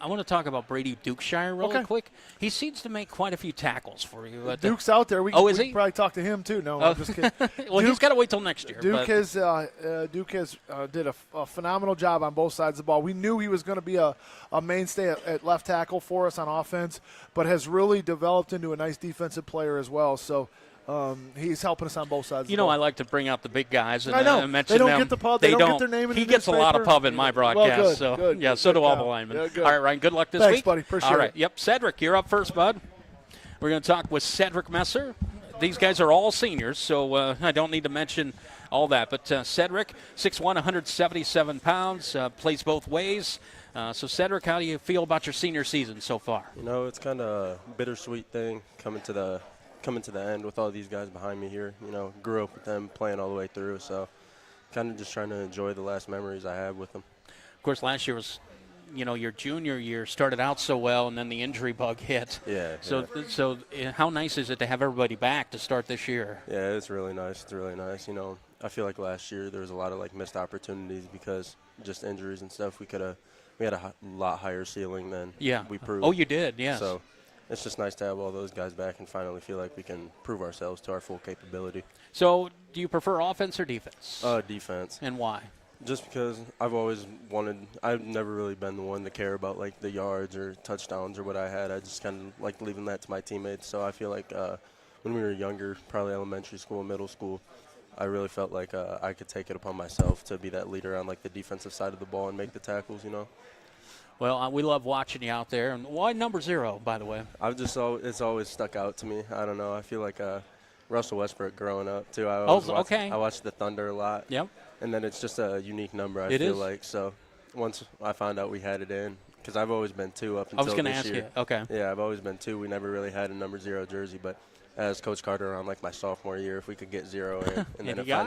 I want to talk about Brady Dukeshire really
Okay.
quick. He seems to make quite a few tackles for you.
Duke's out there. We
is
we
he?
can probably talk to him too. No, I'm just kidding.
well, he's got to wait till next year.
Duke
but-
has did a phenomenal job on both sides of the ball. We knew he was going to be a mainstay at left tackle for us on offense, but has really developed into a nice defensive player as well. So He's helping us on both sides.
You
of the
know,
ball.
I like to bring out the big guys and
I know.
mention
They don't
them.
get the pub. They don't get their name in
He
the
gets a lot of
newspaper.
pub in my broadcast.
Well, good,
so
good,
yeah,
good,
so do
good
all the
job.
linemen.
Yeah, good.
All right, Ryan. Good luck this
Thanks,
week,
buddy. Appreciate
All right.
it.
Yep, Cedric, you're up first, bud. We're going to talk with Cedric Messer. These guys are all seniors, so I don't need to mention all that. But Cedric, 6'1", 177 pounds, plays both ways. So, Cedric, how do you feel about your senior season so far?
You know, it's kind of a bittersweet thing coming to the end with all these guys behind me here. You know, grew up with them playing all the way through, so kind of just trying to enjoy the last memories I have with them.
Of course, last year was, your junior year started out so well, and then the injury bug hit.
Yeah.
So how nice is it to have everybody back to start this year?
Yeah, it's really nice. It's really nice. You know, I feel like last year there was a lot of missed opportunities because just injuries and stuff. We had a lot higher ceiling than we proved.
Oh, you did, yes.
So it's just nice to have all those guys back and finally feel like we can prove ourselves to our full capability.
So do you prefer offense or defense?
Defense.
And why?
Just because I've never really been the one to care about the yards or touchdowns or what I had. I just kind of like leaving that to my teammates. So I feel like when we were younger, probably elementary school, middle school, I really felt like I could take it upon myself to be that leader on the defensive side of the ball and make the tackles,
Well, we love watching you out there. And why number 0, by the way?
It's always stuck out to me. I don't know. I feel like Russell Westbrook growing up, too. I watched the Thunder a lot.
Yep.
And then it's just a unique number, I
It
feel
is.
like. So once I found out we had it in, because I've always been 2 up
I was
until
going to
this
ask
year.
you. Okay.
Yeah, I've always been 2. We never really had a number 0 jersey, but as Coach Carter around my sophomore year, if we could get 0 in, and
And
then
you
it
got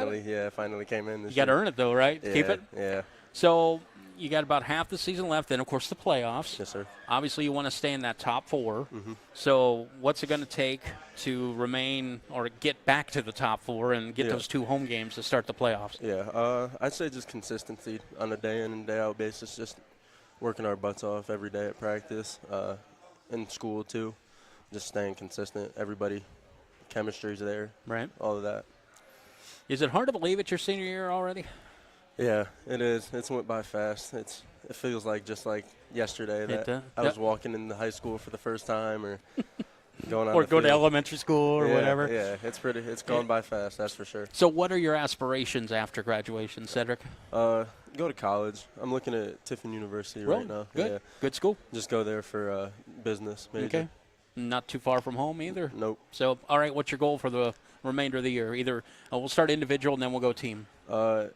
finally came in this
You got to
year.
earn it, though, right?
Yeah,
Keep it?
Yeah.
So you got about half the season left, then, of course, the playoffs.
Yes, sir.
Obviously, you want to stay in that top 4.
Mm-hmm.
So what's it going to take to remain or get back to the top 4 and get
Yeah.
those 2 home games to start the playoffs?
Yeah, I'd say just consistency on a day in and day out basis, just working our butts off every day at practice, in school too, just staying consistent. Everybody, chemistry's there,
Right.
all of that.
Is it hard to believe it's your senior year already?
Yeah, it is. It's went by fast. It feels like just like yesterday that I was walking into high school for the first time or going on
Or
the
go to
field.
elementary school or
Yeah,
whatever?
Yeah, it's gone by fast, that's for sure.
So what are your aspirations after graduation, Cedric?
Go to college. I'm looking at Tiffin University right now.
Good.
Yeah,
Good school.
just go there for business major.
Okay. Not too far from home either.
Nope.
So, all right, what's your goal for the remainder of the year? Either we'll start individual and then we'll go team.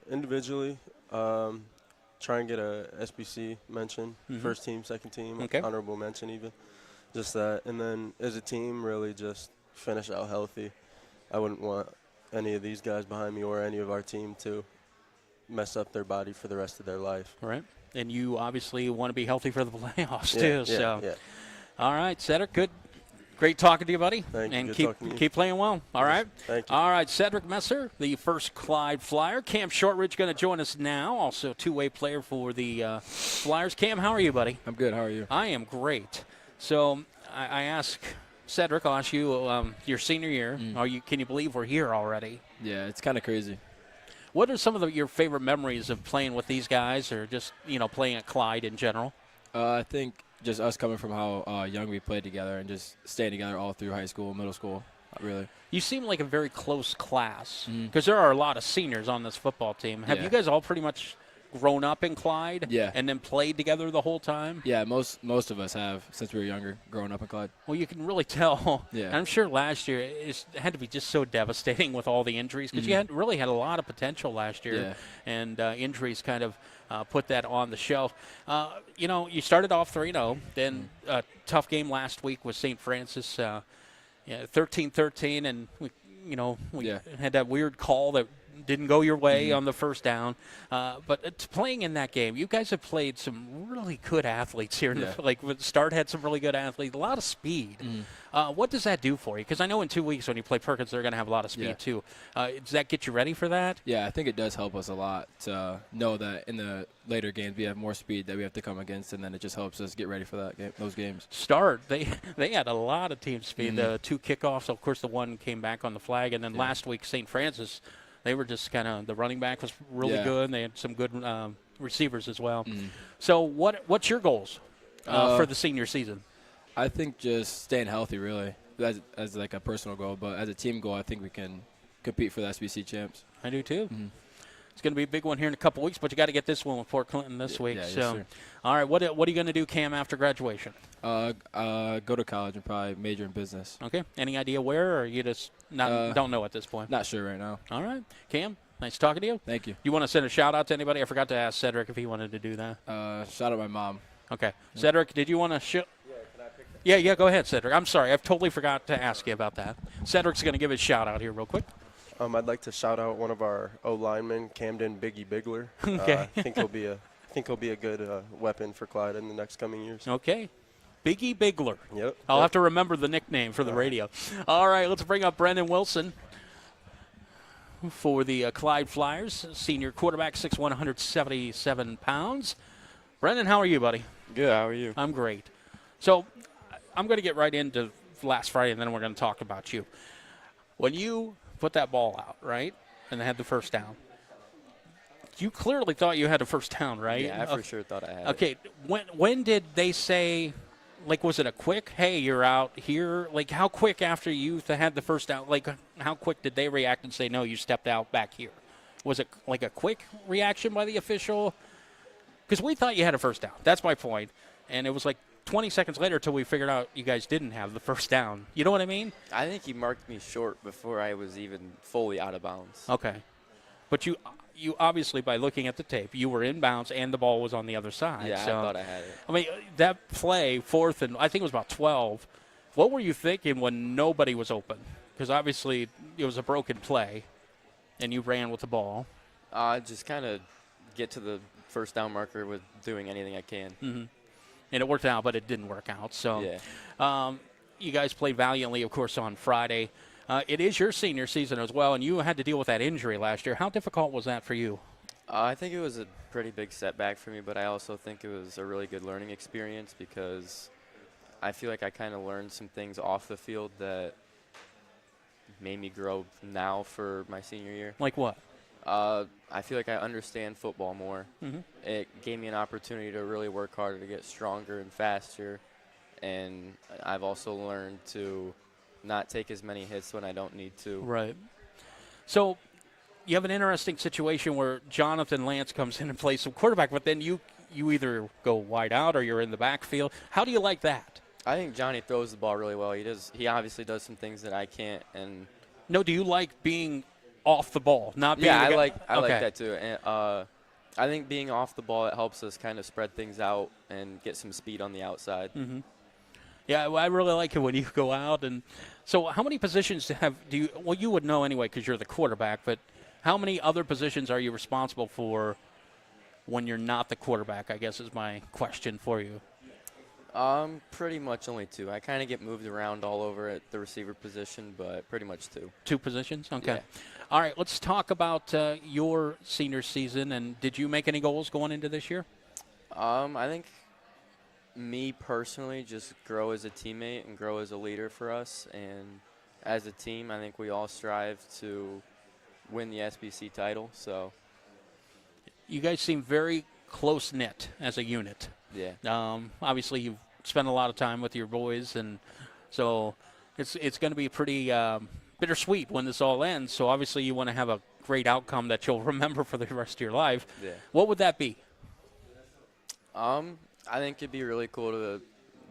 Individually, try and get a SBC mention, first team, second team,
Okay.
honorable mention even. Just that. And then as a team, really just finish out healthy. I wouldn't want any of these guys behind me or any of our team to mess up their body for the rest of their life.
All right. And you obviously want to be healthy for the playoffs,
Yeah,
too.
yeah,
So,
yeah.
all right, Cedric, good. Great talking to you, buddy.
Thank you.
And
Good
keep
talking to you.
keep playing well. All right.
Thank you.
All right, Cedric Messer, the first Clyde Flyer. Cam Shortridge going to join us now, also a two-way player for the Flyers. Cam, how are you, buddy?
I'm good. How are you?
I am great. So I ask Cedric, I'll ask you, your senior year. Can you believe we're here already?
Yeah, it's kind of crazy.
What are some of your favorite memories of playing with these guys, or just playing at Clyde in general?
I think just us coming from how young we played together and just staying together all through high school, middle school, really.
You seem like a very close class because there are a lot of seniors on this football team. Have
Yeah.
you guys all pretty much grown up in Clyde?
Yeah.
And then played together the whole time?
Yeah, most of us have since we were younger, growing up in Clyde.
Well, you can really tell.
Yeah.
And I'm sure last year it had to be just so devastating with all the injuries because you really had a lot of potential last year.
Yeah.
And injuries kind of put that on the shelf. You started off 3-0. Then a tough game last week with St. Francis, 13-13. And, we
Yeah.
had that weird call that didn't go your way on the first down. But it's playing in that game, you guys have played some really good athletes here. Start had some really good athletes, a lot of speed. What does that do for you? Because I know in 2 weeks when you play Perkins, they're going to have a lot of speed
Yeah.
too. Does that get you ready for that?
Yeah, I think it does help us a lot to know that in the later games we have more speed that we have to come against, and then it just helps us get ready for that game, those games.
Start, they had a lot of team speed. The 2 kickoffs, of course, the one came back on the flag, and then last week St. Francis, they were just kind of, the running back was really
Yeah.
good, and they had some good receivers as well. So what's your goals for the senior season?
I think just staying healthy, really. as like a personal goal, but as a team goal, I think we can compete for the SBC champs.
I do too.
Mm-hmm.
It's going to be a big one here in a couple weeks, but you got to get this one with Fort Clinton this week.
yeah, yes,
so,
sir.
all right, what are you going to do, Cam, after graduation?
Go to college and probably major in business.
Okay. Any idea where, or you just don't know at this point?
Not sure right now.
All right, Cam. Nice talking to you.
Thank you.
You want to send a shout out to anybody? I forgot to ask Cedric if he wanted to do that.
Shout out my mom.
Okay. Cedric, did you want to show? Yeah, go ahead, Cedric. I'm sorry. I've totally forgot to ask you about that. Cedric's going to give his shout out here real quick.
I'd like to shout out one of our O linemen, Camden Biggie Bigler.
Okay.
I think he'll be a good weapon for Clyde in the next coming years.
Okay. Biggie Bigler.
Yep.
I'll have to remember the nickname for the radio. All right, let's bring up Brendan Wilson for the Clyde Flyers. Senior quarterback, 6'1", 177 pounds. Brendan, how are you, buddy?
Good. How are you?
I'm great. So I'm going to get right into last Friday, and then we're going to talk about you. When you put that ball out, right, and had the first down, you clearly thought you had the first down, right?
Yeah, I for sure thought I had it.
Okay, when did they say, like, was it a quick, hey, you're out here? Like, how quick after you had the first down, like, how quick did they react and say, no, you stepped out back here? Was it, like, a quick reaction by the official? Because we thought you had a first down. That's my point. And it was like 20 seconds later until we figured out you guys didn't have the first down. You know what I mean?
I think he marked me short before I was even fully out of bounds.
Okay. But you obviously, by looking at the tape, you were in bounds and the ball was on the other side.
Yeah,
so,
I thought I had it.
I mean, that play, fourth and I think it was about 12, what were you thinking when nobody was open? Because obviously it was a broken play and you ran with the ball.
Just kind of get to the first down marker with doing anything I can.
Mm-hmm. And it worked out, but it didn't work out. So
Yeah.
you guys played valiantly, of course, on Friday. It is your senior season as well, and you had to deal with that injury last year. How difficult was that for you?
I think it was a pretty big setback for me, but I also think it was a really good learning experience because I feel like I kind of learned some things off the field that made me grow now for my senior year.
Like what?
I feel like I understand football more.
Mm-hmm.
It gave me an opportunity to really work harder to get stronger and faster. And I've also learned to not take as many hits when I don't need to.
Right. So you have an interesting situation where Jonathan Lance comes in and plays some quarterback, but then you either go wide out or you're in the backfield. How do you like that?
I think Johnny throws the ball really well. He obviously does some things that I can't. And
No, do you like being off the ball, not being
yeah,
the
I
guy?
like that too. And I think being off the ball, it helps us kind of spread things out and get some speed on the outside.
Mm-hmm. Yeah, well, I really like it when you go out. And so how many positions do you – well, you would know anyway because you're the quarterback, but how many other positions are you responsible for when you're not the quarterback, I guess is my question for you.
Pretty much only two. I kind of get moved around all over at the receiver position, but pretty much two.
Two positions? Okay.
Yeah.
All right, let's talk about your senior season. And did you make any goals going into this year?
I think me personally just grow as a teammate and grow as a leader for us. And as a team, I think we all strive to win the SBC title. So
You guys seem very close-knit as a unit.
yeah.
Obviously, you've spent a lot of time with your boys, and so it's going to be pretty bittersweet when this all ends. So obviously, you want to have a great outcome that you'll remember for the rest of your life.
Yeah.
What would that be?
I think it'd be really cool to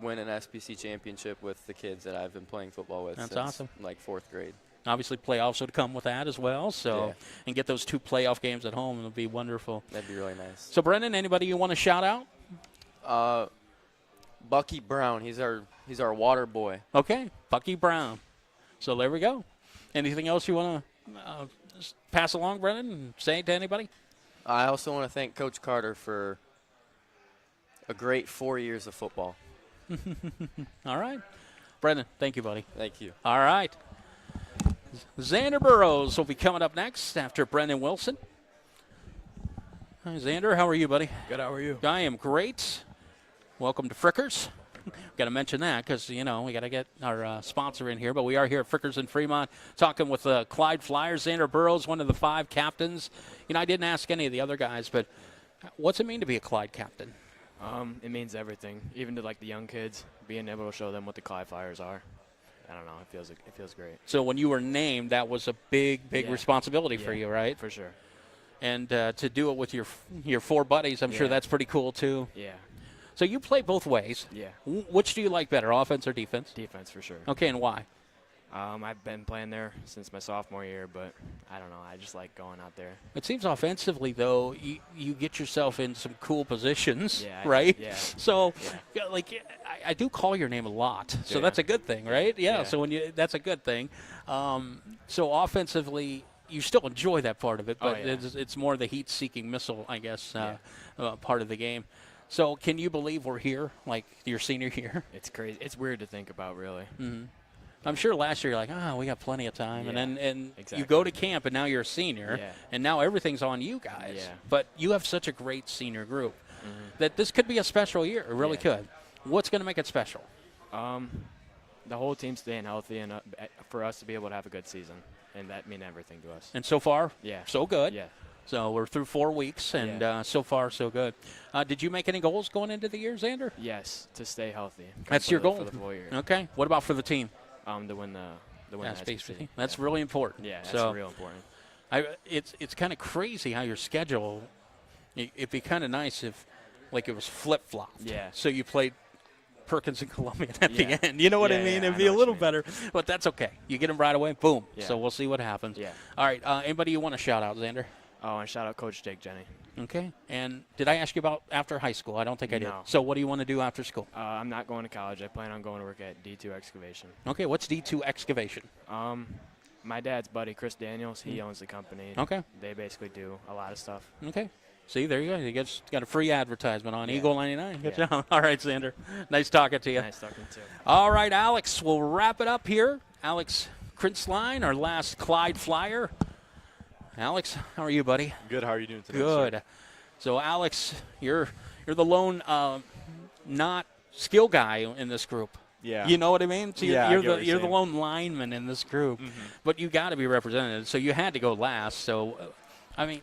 win an SBC championship with the kids that I've been playing football with
That's
since
awesome.
like fourth grade.
Obviously, playoffs would come with that as well. So
Yeah.
and get those 2 playoff games at home, it'll be wonderful.
That'd be really nice.
So, Brendan, anybody you want to shout out?
Bucky Brown, he's our water boy.
Okay, Bucky Brown. So there we go. Anything else you want to pass along, Brendan, and say to anybody?
I also want to thank Coach Carter for a great 4 years of football.
All right. Brendan, thank you, buddy.
Thank you.
All right. Xander Burrows will be coming up next after Brendan Wilson. Hi, Xander. How are you, buddy?
Good. How are you?
I am great. Welcome to Frickers. Got to mention that because, we got to get our sponsor in here. But we are here at Frickers in Fremont talking with the Clyde Flyers. Xander Burrows, one of the 5 captains. I didn't ask any of the other guys, but what's it mean to be a Clyde captain?
It means everything, even to the young kids, being able to show them what the Clyde Flyers are. I don't know. It feels great
So when you were named, that was a big
Yeah.
responsibility for
Yeah,
you, right?
for sure.
And to do it with your four buddies, I'm sure
Yeah.
that's pretty cool too.
Yeah,
So you play both ways.
yeah.
Which do you like better, offense or defense?
Defense for sure.
Okay, and why?
I've been playing there since my sophomore year, but I don't know. I just like going out there.
It seems offensively, though, you get yourself in some cool positions,
Yeah,
right?
yeah.
So,
Yeah.
like, I do call your name a lot, so
Yeah.
that's a good thing, right? Yeah.
Yeah.
So that's a good thing. So offensively, you still enjoy that part of it,
Oh,
but
yeah.
it's more the heat-seeking missile, I guess, part of the game. So, can you believe we're here, like your senior year?
It's crazy. It's weird to think about, really.
I'm sure last year you're like, we got plenty of time,
Yeah,
and you
exactly.
go to camp, and now you're a senior,
Yeah.
and now everything's on you guys.
Yeah.
But you have such a great senior group that this could be a special year. It really
Yeah.
could. What's going to make it special?
The whole team staying healthy and for us to be able to have a good season, and that mean everything to us.
And so far,
Yeah.
so good.
Yeah.
So we're through 4 weeks, and
Yeah.
so far, so good. Did you make any goals going into the year, Xander?
Yes, to stay healthy.
That's your
completely
goal.
for the full year.
Okay. What about for the team?
To win the
SBC.
SBC.
That's
yeah.
really important.
Yeah, that's
so
real important.
it's kind of crazy how your schedule. It'd be kind of nice if, like, it was flip flopped.
Yeah.
So you played Perkins and Columbian at
Yeah.
the end. You know what I
Yeah,
mean?
yeah,
It'd
I
be
know
a
what
little
you
better, but that's okay. You get them right away, boom.
Yeah.
So we'll see what happens.
Yeah.
All right. Anybody you want to shout out, Xander?
Oh, and shout out Coach Jake Jenny.
Okay. And did I ask you about after high school? I don't think I did.
No.
So what do you want to do after school?
I'm not going to college. I plan on going to work at D2 Excavation.
Okay. What's D2 Excavation?
My dad's buddy, Chris Daniels, he owns the company.
Okay.
They basically do a lot of stuff.
Okay. See, there you go. You got a free advertisement on
Yeah.
Eagle 99. Good
Yeah.
job. All right, Xander. Nice talking to you.
Nice talking to you.
All right, Alex, we'll wrap it up here. Alex Krintzline, our last Clyde Flyer. Alex, how are you, buddy?
Good. How are you doing today?
Good.
Sir?
So, Alex, you're the lone not skill guy in this group.
Yeah.
You know what I mean? So
Yeah, I
you're
get what
the
you're
you're the
saying.
lone lineman in this group, but you got to be represented. So you had to go last. So, I mean,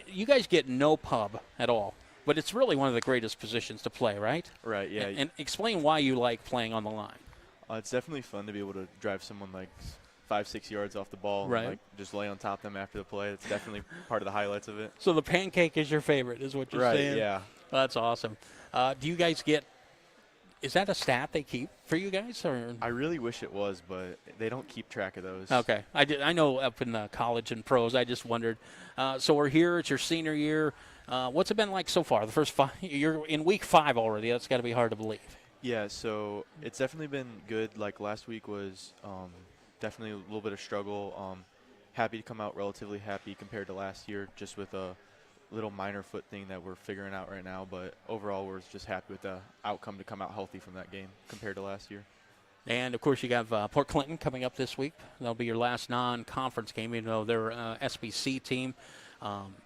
you guys get no pub at all, but it's really one of the greatest positions to play, right?
Right. Yeah.
And explain why you like playing on the line.
It's definitely fun to be able to drive someone like 5-6 yards off the ball,
Right.
and like just lay on top of them after the play. It's definitely part of the highlights of it.
So the pancake is your favorite, is what you're
Right.
saying?
Yeah.
That's awesome. Do you guys get? Is that a stat they keep for you guys, or?
I really wish it was, but they don't keep track of those.
Okay, I know up in the college and pros. I just wondered. So we're here. It's your senior year. What's it been like so far? The first 5. You're in week 5 already. That's got to be hard to believe.
Yeah. So it's definitely been good. Like last week was definitely a little bit of struggle. Happy to come out relatively happy compared to last year, just with a little minor foot thing that we're figuring out right now. But overall, we're just happy with the outcome to come out healthy from that game compared to last year.
And, of course, you have Port Clinton coming up this week. That'll be your last non-conference game, even though they're an SBC team.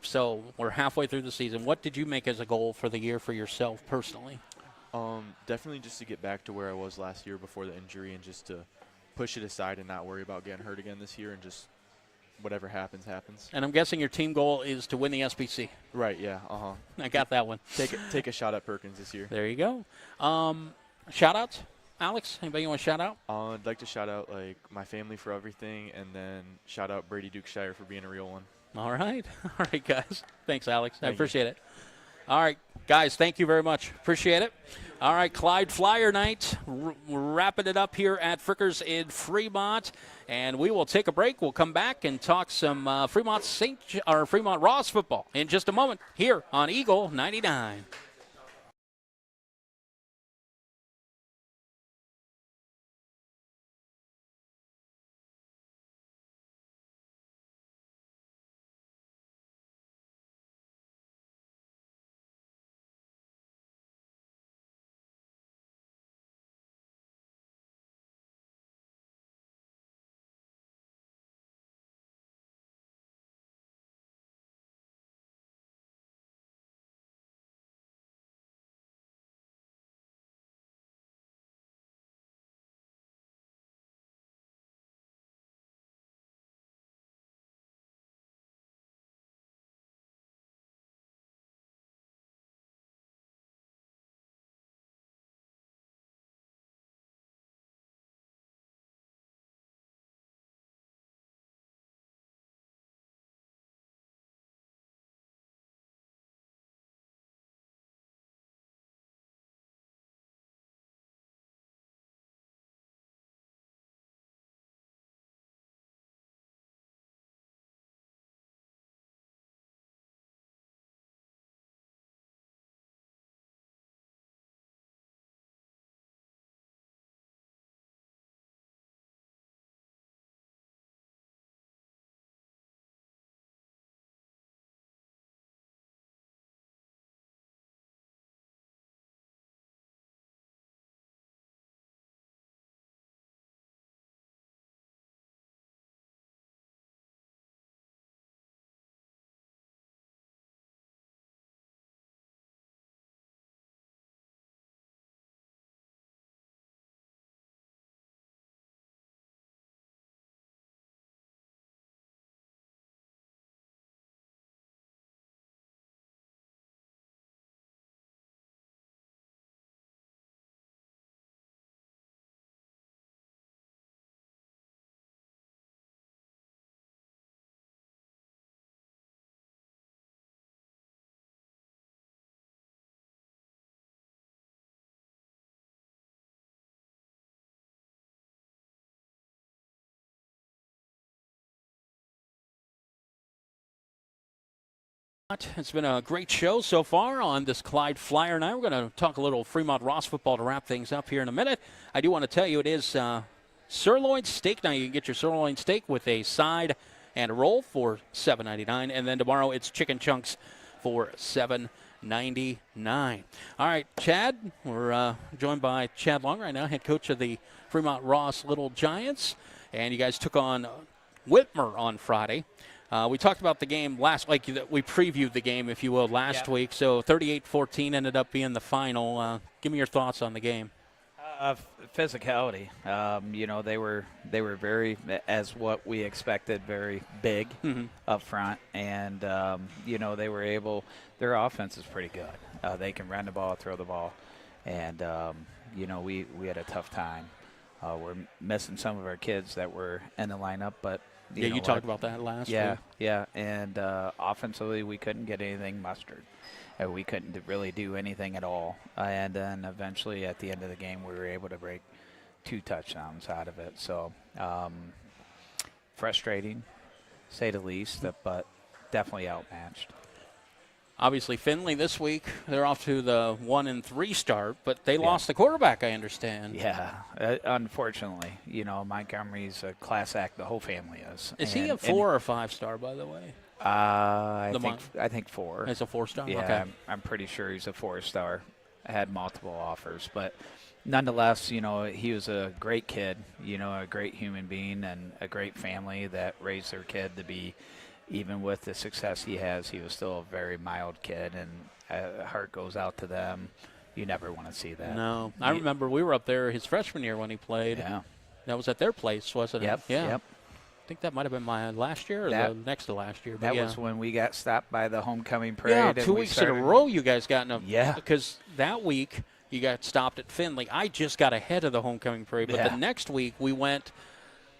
So we're halfway through the season. What did you make as a goal for the year for yourself personally?
Definitely just to get back to where I was last year before the injury, and just to push it aside and not worry about getting hurt again this year, and just whatever happens, happens.
And I'm guessing your team goal is to win the SBC.
Right, yeah,
I got that one.
Take a shot at Perkins this year.
There you go. Shout-outs, Alex? Anybody you want to shout out?
I'd like to shout out like my family for everything, and then shout out Brady Dukeshire for being a real one.
All right. All right, guys. Thanks, Alex. I
Thank you.
appreciate it. All right, guys, thank you very much. Appreciate it. All right, Clyde Flyer night. Wrapping it up here at Frickers in Fremont. And we will take a break. We'll come back and talk some Fremont Ross football in just a moment here on Eagle 99. It's been a great show so far on this Clyde Flyer night. We're going to talk a little Fremont Ross football to wrap things up here in a minute. I do want to tell you it is sirloin steak. Now you can get your sirloin steak with a side and a roll for $7.99, and then tomorrow it's chicken chunks for $7.99. All right, Chad, we're joined by Chad Long right now, head coach of the Fremont Ross Little Giants, and you guys took on Whitmer on Friday. We talked about the game last week. We previewed the game, if you will, last week. So 38-14 ended up being the final. Give me your thoughts on the game.
Physicality. They were very, as what we expected, very big up front, and they were able. Their offense is pretty good. They can run the ball, throw the ball, and we had a tough time. We're missing some of our kids that were in the lineup, but
you talked about that last week.
Yeah, and offensively we couldn't get anything mustered. We couldn't really do anything at all. And then eventually at the end of the game we were able to break 2 touchdowns out of it. So frustrating, say the least, but definitely outmatched.
Obviously, Findlay this week, they're off to the 1-3 start, but they lost the quarterback, I understand.
Yeah, unfortunately. Montgomery's a class act, the whole family is.
Is he a 4 or 5-star, by the way?
I think 4.
It's a 4-star?
Yeah,
okay.
I'm pretty sure he's a 4-star. I had multiple offers, but nonetheless, he was a great kid, a great human being and a great family that raised their kid to be. Even with the success he has, he was still a very mild kid, and heart goes out to them. You never want to see that.
No. I remember we were up there his freshman year when he played.
Yeah.
That was at their place, wasn't it?
Yep.
I think that might have been my last year or the next to last year.
That was when we got stopped by the homecoming parade.
Yeah,
and
2 weeks in a row you guys got in a –
Yeah.
Because that week you got stopped at Findlay. I just got ahead of the homecoming parade, but the next week we went –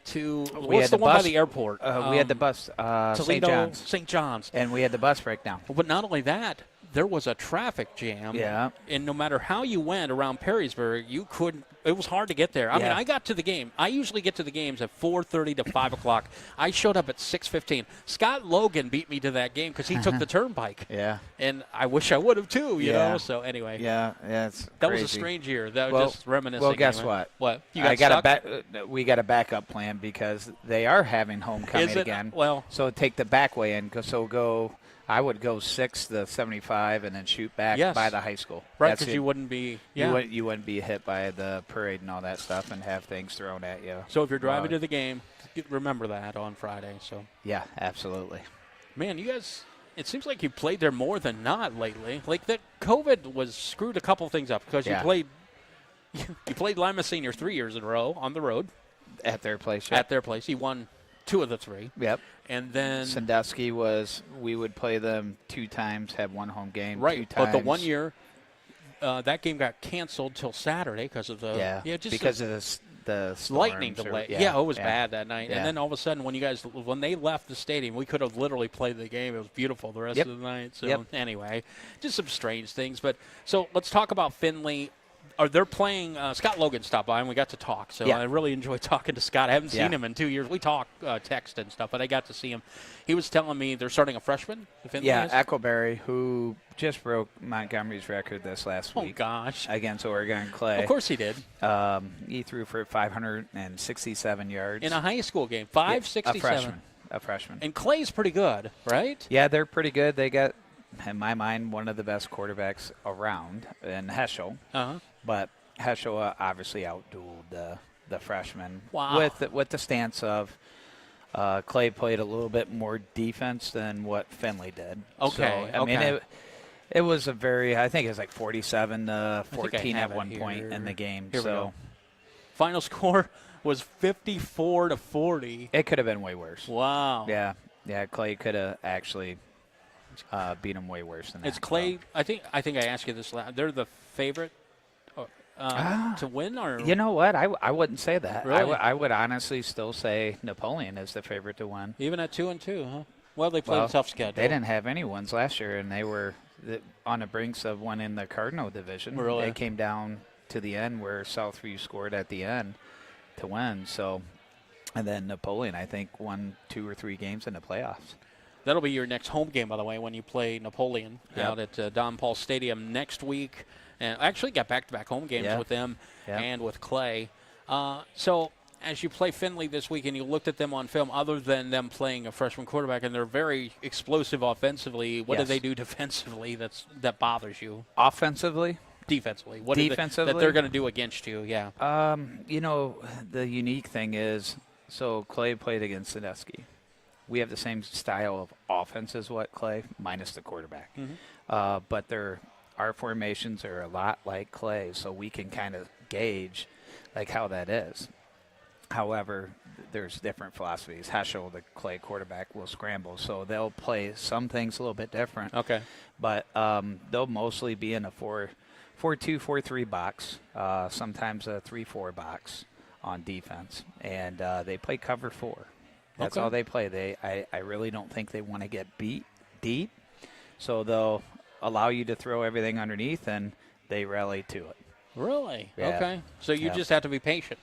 to what's the one by the airport?
We had the bus, St. John's.
St. John's.
And we had the bus breakdown.
But not only that, there was a traffic jam.
Yeah.
And no matter how you went around Perrysburg, you couldn't. It was hard to get there. I mean, I got to the game. I usually get to the games at 4:30 to 5 o'clock. I showed up at 6:15. Scott Logan beat me to that game because he took the turnpike.
Yeah.
And I wish I would have too. You know. So anyway.
Yeah. It's
that
crazy.
was a strange year. That was just reminiscing.
Well, guess what?
What? You
got we got a backup plan because they are having homecoming again.
Well,
so take the back way in. I would go 6 to 75 and then shoot back by the high school.
Right, because you wouldn't be
you wouldn't be hit by the parade and all that stuff and have things thrown at you.
So if you're driving to the game, remember that on Friday. So
yeah, absolutely.
Man, you guys, it seems like you played there more than not lately. Like that COVID was screwed a couple things up because you played Lima Senior 3 years in a row on the road
at their place.
At their place, he won 2 of the 3.
Yep.
And then
Sandusky we would play them 2 times, have 1 home game.
Right,
2 times.
but the 1 year that game got canceled till Saturday because of the
because of the
lightning delay. It was bad that night.
Yeah.
And then all of a sudden, when they left the stadium, we could have literally played the game. It was beautiful the rest of the night. So anyway, just some strange things. But so let's talk about Findlay. They're playing Scott Logan stopped by, and we got to talk. So I really enjoyed talking to Scott. I haven't seen him in 2 years. We talk, text and stuff, but I got to see him. He was telling me they're starting a freshman.
Echoberry, who just broke Montgomery's record this last week.
Oh, gosh.
Against Oregon Clay.
Of course he did.
He threw for 567 yards.
In a high school game, 567.
A freshman.
And Clay's pretty good, right?
Yeah, they're pretty good. They got, in my mind, one of the best quarterbacks around in Heschel.
Uh-huh.
But Heschel obviously outdueled the freshman with the stance of Clay played a little bit more defense than what Findlay did.
Okay.
So, I mean, it was a very, I think it was like 47 to 14 at one point in the game. So
final score was 54 to 40.
It could have been way worse.
Wow.
Yeah, Clay could have actually beat him way worse than that.
It's Clay. So. I think I asked you this last. They're the favorite to win, or
you know what? I wouldn't say that.
Really?
I would honestly still say Napoleon is the favorite to win.
Even at 2-2, huh? Well, they played a tough schedule.
They didn't have any wins last year, and they were on the brinks of winning the Cardinal division.
Really?
They came down to the end where Southview scored at the end to win. So, and then Napoleon, I think, won 2 or 3 games in the playoffs.
That'll be your next home game, by the way, when you play Napoleon
Yep.
out at Don Paul Stadium next week. And I actually got back-to-back home games
Yeah.
with them
Yeah.
and with Clay. So as you play Findlay this week and you looked at them on film, other than them playing a freshman quarterback, and they're very explosive offensively, what do
Yes.
they do defensively that bothers you?
Offensively,
Defensively. What do they-
Defensively?
that they're going to do against you, yeah.
you know, the unique thing is, so Clay played against Sandusky. We have the same style of offense as what Clay, minus the quarterback. But our formations are a lot like Clay, so we can kind of gauge like how that is. However, there's different philosophies. Heschel, the Clay quarterback, will scramble, so they'll play some things a little bit different.
Okay.
But they'll mostly be in a 4-2, 4-3 box, sometimes a 3-4 box on defense, and they play cover 4. That's
Okay.
all they play. I really don't think they want to get beat deep, so they'll allow you to throw everything underneath, and they rally to it.
Really?
Yeah.
Okay. So you
Yeah.
just have to be patient.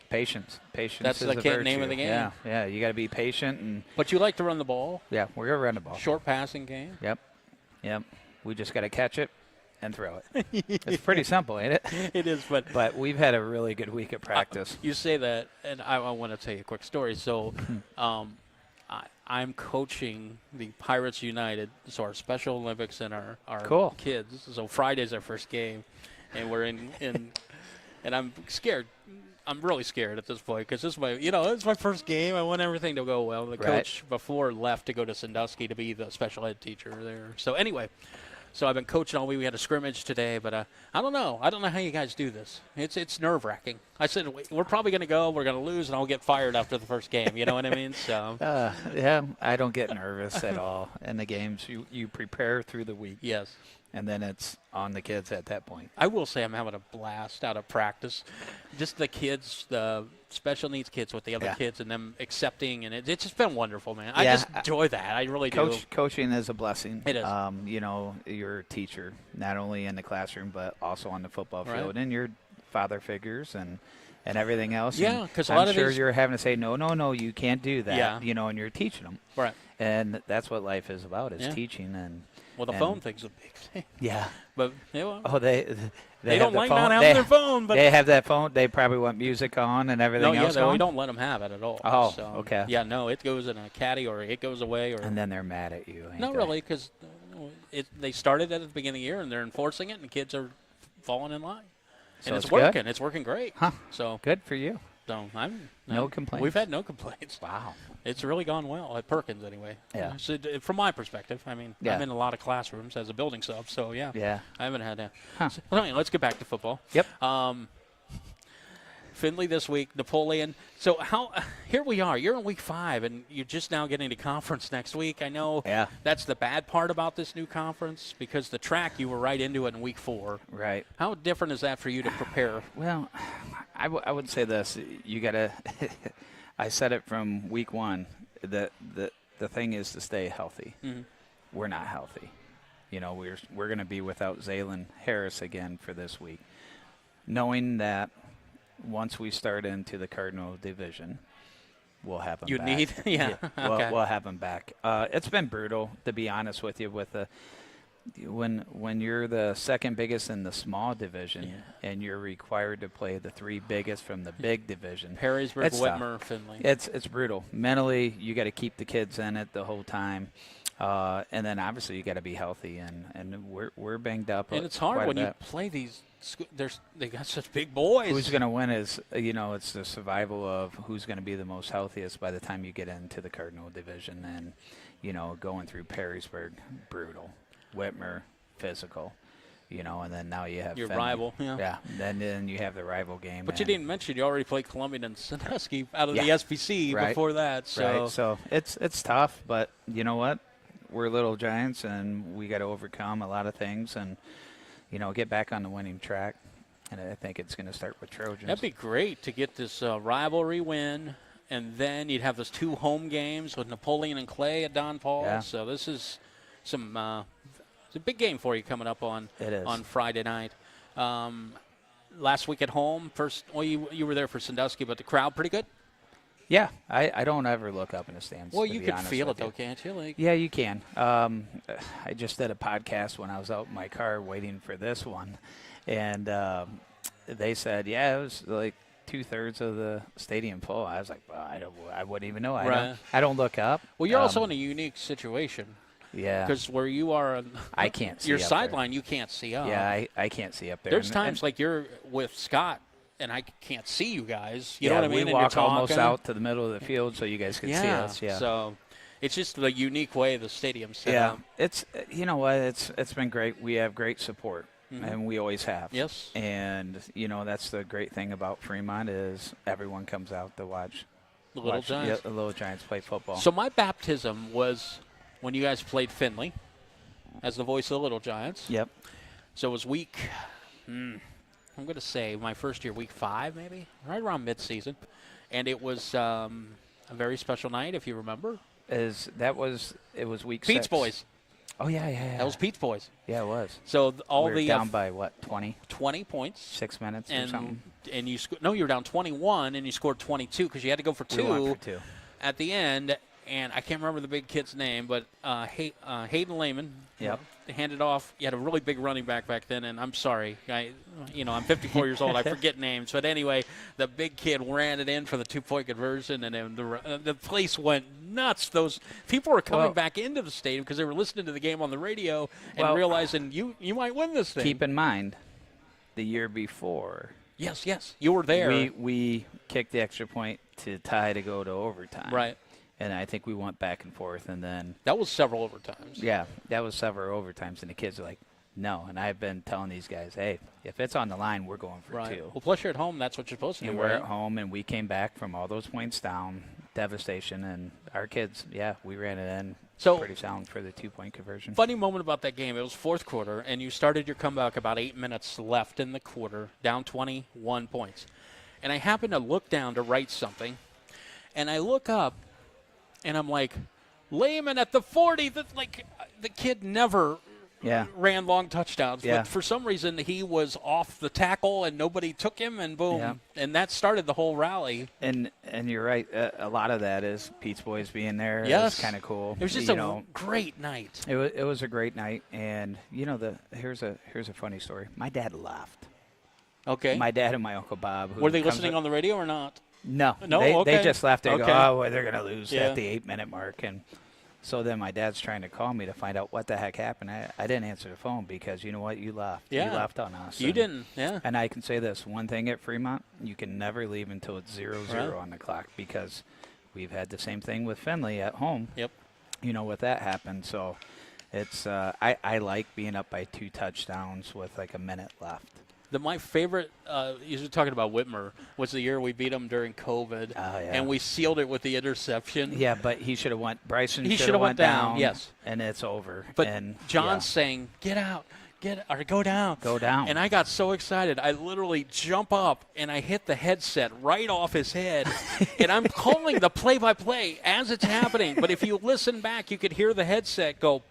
Patience.
That's
is
the
a virtue.
name of the game.
Yeah. You got to be patient, and
But you like to run the ball.
yeah, we're gonna run the ball.
Short passing game.
Yep. We just got to catch it and throw it. It's pretty simple, ain't it?
It is,
But we've had a really good week of practice.
You say that, and I want to tell you a quick story. So I'm coaching the Pirates United, so our Special Olympics and our
Cool.
kids. So Friday's our first game, and we're in and I'm scared. I'm really scared at this point because this is it's my first game. I want everything to go well. The
Right.
coach before left to go to Sandusky to be the special ed teacher there. So anyway, so I've been coaching all week. We had a scrimmage today, but I don't know. I don't know how you guys do this. It's nerve-wracking. I said we're probably going to go. We're going to lose, and I'll get fired after the first game. You know what I mean? So
Yeah, I don't get nervous at all in the games. You prepare through the week,
yes.
and then it's on the kids at that point.
I will say I'm having a blast out of practice. Just the kids, the special needs kids with the other
Yeah.
kids and them accepting, and it's just been wonderful, man.
Yeah,
I just enjoy that. I really do.
Coaching is a blessing.
It is.
You're a teacher, not only in the classroom, but also on the football
Right.
field, and your father figures and everything else.
Yeah,
And
'cause a
I'm
lot of
sure
these-
you're having to say, no, you can't do that.
Yeah.
And you're teaching them.
Right.
And that's what life is about, is
Yeah.
teaching. And
Well, the
and-
phone thing's a big thing.
Yeah.
But well,
Oh, they
they
have
don't
the
like
phone.
not having their phone. But
They have that phone. They probably want music on and everything else
we
going.
don't let them have it at all.
Oh,
So,
okay.
Yeah, no, it goes in a caddy or it goes away or
And then they're mad at you. ain't
no,
they?
really, because they started it at the beginning of the year and they're enforcing it, and the kids are falling in line.
So
And it's
it's good?
working. It's working great.
Huh.
So
Good for you. No complaints?
We've had no complaints.
Wow.
It's really gone well at Perkins, anyway.
Yeah.
So, from my perspective, I mean,
Yeah.
I'm in a lot of classrooms as a building sub, so yeah.
Yeah.
I haven't had that.
Huh.
So, well, anyway, let's get back to football.
Yep.
Findlay this week, Napoleon. So here we are. You're in week 5, and you're just now getting to conference next week. I know
Yeah.
that's the bad part about this new conference, because the track, you were right into it in week 4.
Right.
How different is that for you to prepare?
Well, I would say this. You got to – I said it from week 1. The thing is to stay healthy.
Mm-hmm.
We're not healthy. We're going to be without Zaylen Harris again for this week. Knowing that once we start into the Cardinal division, we'll have him back.
Yeah. Okay.
We'll have him back. It's been brutal, to be honest with you, with when you're the second biggest in the small division and you're required to play the 3 biggest from the big division.
Perrysburg,
It's tough.
Whitmer, Findlay.
It's brutal. Mentally, you got to keep the kids in it the whole time. And then obviously you got to be healthy, and we're banged up.
And it's hard
quite a
when you
bit.
play these. They got such big boys.
Who's going to win is, it's the survival of who's going to be the most healthiest by the time you get into the Cardinal division. And, going through Perrysburg, brutal. Whitmer, physical. And then now you have
Your
Findlay.
rival, yeah.
Yeah, then you have the rival game.
But you
and-
didn't mention you already played Columbian and Sandusky out of the
Yeah.
SBC
Right.
before that. So,
Right, so it's tough, but you know what? We're little giants, and we got to overcome a lot of things and, get back on the winning track. And I think it's going to start with Trojans.
that'd be great to get this rivalry win, and then you'd have those 2 home games with Napoleon and Clay at Don Paul.
Yeah.
So this is it's a big game for you coming up on
It is.
on Friday night. Last week at home, you were there for Sandusky, but the crowd pretty good.
Yeah, I don't ever look up in the stands.
Well,
to
you
be
can
honest
feel
with
it, though,
you.
can't you? Like,
Yeah, you can. I just did a podcast when I was out in my car waiting for this one, and they said, yeah, it was like 2/3 of the stadium full. I was like, well, I wouldn't even know.
Right.
I don't look up.
well, you're also in a unique situation
Yeah,
because where you are,
I can't see
your
up there.
sideline, you can't see up.
Yeah, I can't see up there.
There's
And-
times
and-
like you're with Scott, and I can't see you guys. You
yeah,
know what I mean?
we
And you're
walk almost
talking.
out to the middle of the field so you guys can see us. Yeah.
So it's just the unique way the stadium's set
Yeah,
up.
it's you know what, it's been great. We have great support, and we always have.
Yes.
And that's the great thing about Fremont is everyone comes out to watch
The Little Giants.
Yeah, the Little Giants play football.
So my baptism was when you guys played Finley as the voice of the Little Giants.
Yep.
So it was week, I'm going to say my first year, week 5 maybe, right around midseason. And it was a very special night, if you remember.
It was week
Pete's
6.
Boys.
Oh yeah.
That was Pete's Boys.
Yeah, it was.
So all
we were
the
down by what, 20,
20 points.
6 minutes or something.
And you you were down 21 and you scored 22 because you had to go for
We
two
went for 2.
at the end. And I can't remember the big kid's name, but Hayden Lehman.
Yep.
Handed off. You had a really big running back then, and I'm sorry, I'm 54 years old. I forget names, but anyway, the big kid ran it in for the 2-point conversion, and then the place went nuts. Those people were coming back into the stadium because they were listening to the game on the radio and realizing you might win this thing.
Keep in mind, the year before.
Yes, you were there.
We kicked the extra point to tie to go to overtime.
Right.
And I think we went back and forth, and then
that was several overtimes.
Yeah, that was several overtimes, and the kids are like, no. And I've been telling these guys, hey, if it's on the line, we're going for 2.
Well, plus you're at home. That's what you're supposed to do.
And we're at home, and we came back from all those points down, devastation, and our kids, we ran it in pretty sound for the 2-point conversion.
Funny moment about that game. It was fourth quarter, and you started your comeback about 8 minutes left in the quarter, down 21 points. And I happened to look down to write something, and I look up, and I'm like, Lehman at the 40. The kid never ran long touchdowns.
Yeah.
But for some reason, he was off the tackle, and nobody took him, and boom. Yeah. And that started the whole rally.
And you're right. A lot of that is Pete's Boys being there.
Yes.
It's kind of cool.
It was just a great night.
It was a great night. And, here's a funny story. My dad left.
Okay.
My dad and my Uncle Bob.
Were they listening on the radio or not?
No.
Okay.
They just left there and
okay.
go, they're going to lose at the 8-minute mark. And so then my dad's trying to call me to find out what the heck happened. I didn't answer the phone because you know what? You left.
Yeah.
You left on us.
You didn't, yeah.
And I can say this, one thing at Fremont, you can never leave until it's 0-0 on the clock because we've had the same thing with Finley at home.
Yep.
What that happened. So it's I like being up by 2 touchdowns with like a minute left.
My favorite, you were talking about Whitmer, was the year we beat him during COVID. And we sealed it with the interception.
Yeah, but he should have went. Bryson
he
should have went down.
Yes.
And it's over.
But
and,
John's saying, get out, or go down.
Go down.
And I got so excited. I literally jump up, and I hit the headset right off his head. And I'm calling the play-by-play as it's happening. But if you listen back, you could hear the headset go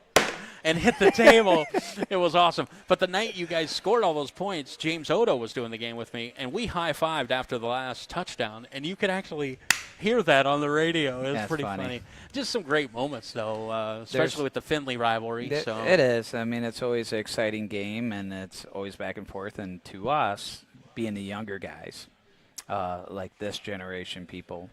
and hit the table. It was awesome. But the night you guys scored all those points, James Odo was doing the game with me, and we high-fived after the last touchdown, and you could actually hear that on the radio. It was
That's
pretty funny. Just some great moments, though, especially with the Finley rivalry.
It is. I mean, it's always an exciting game, and it's always back and forth. And to us, being the younger guys, like this generation people,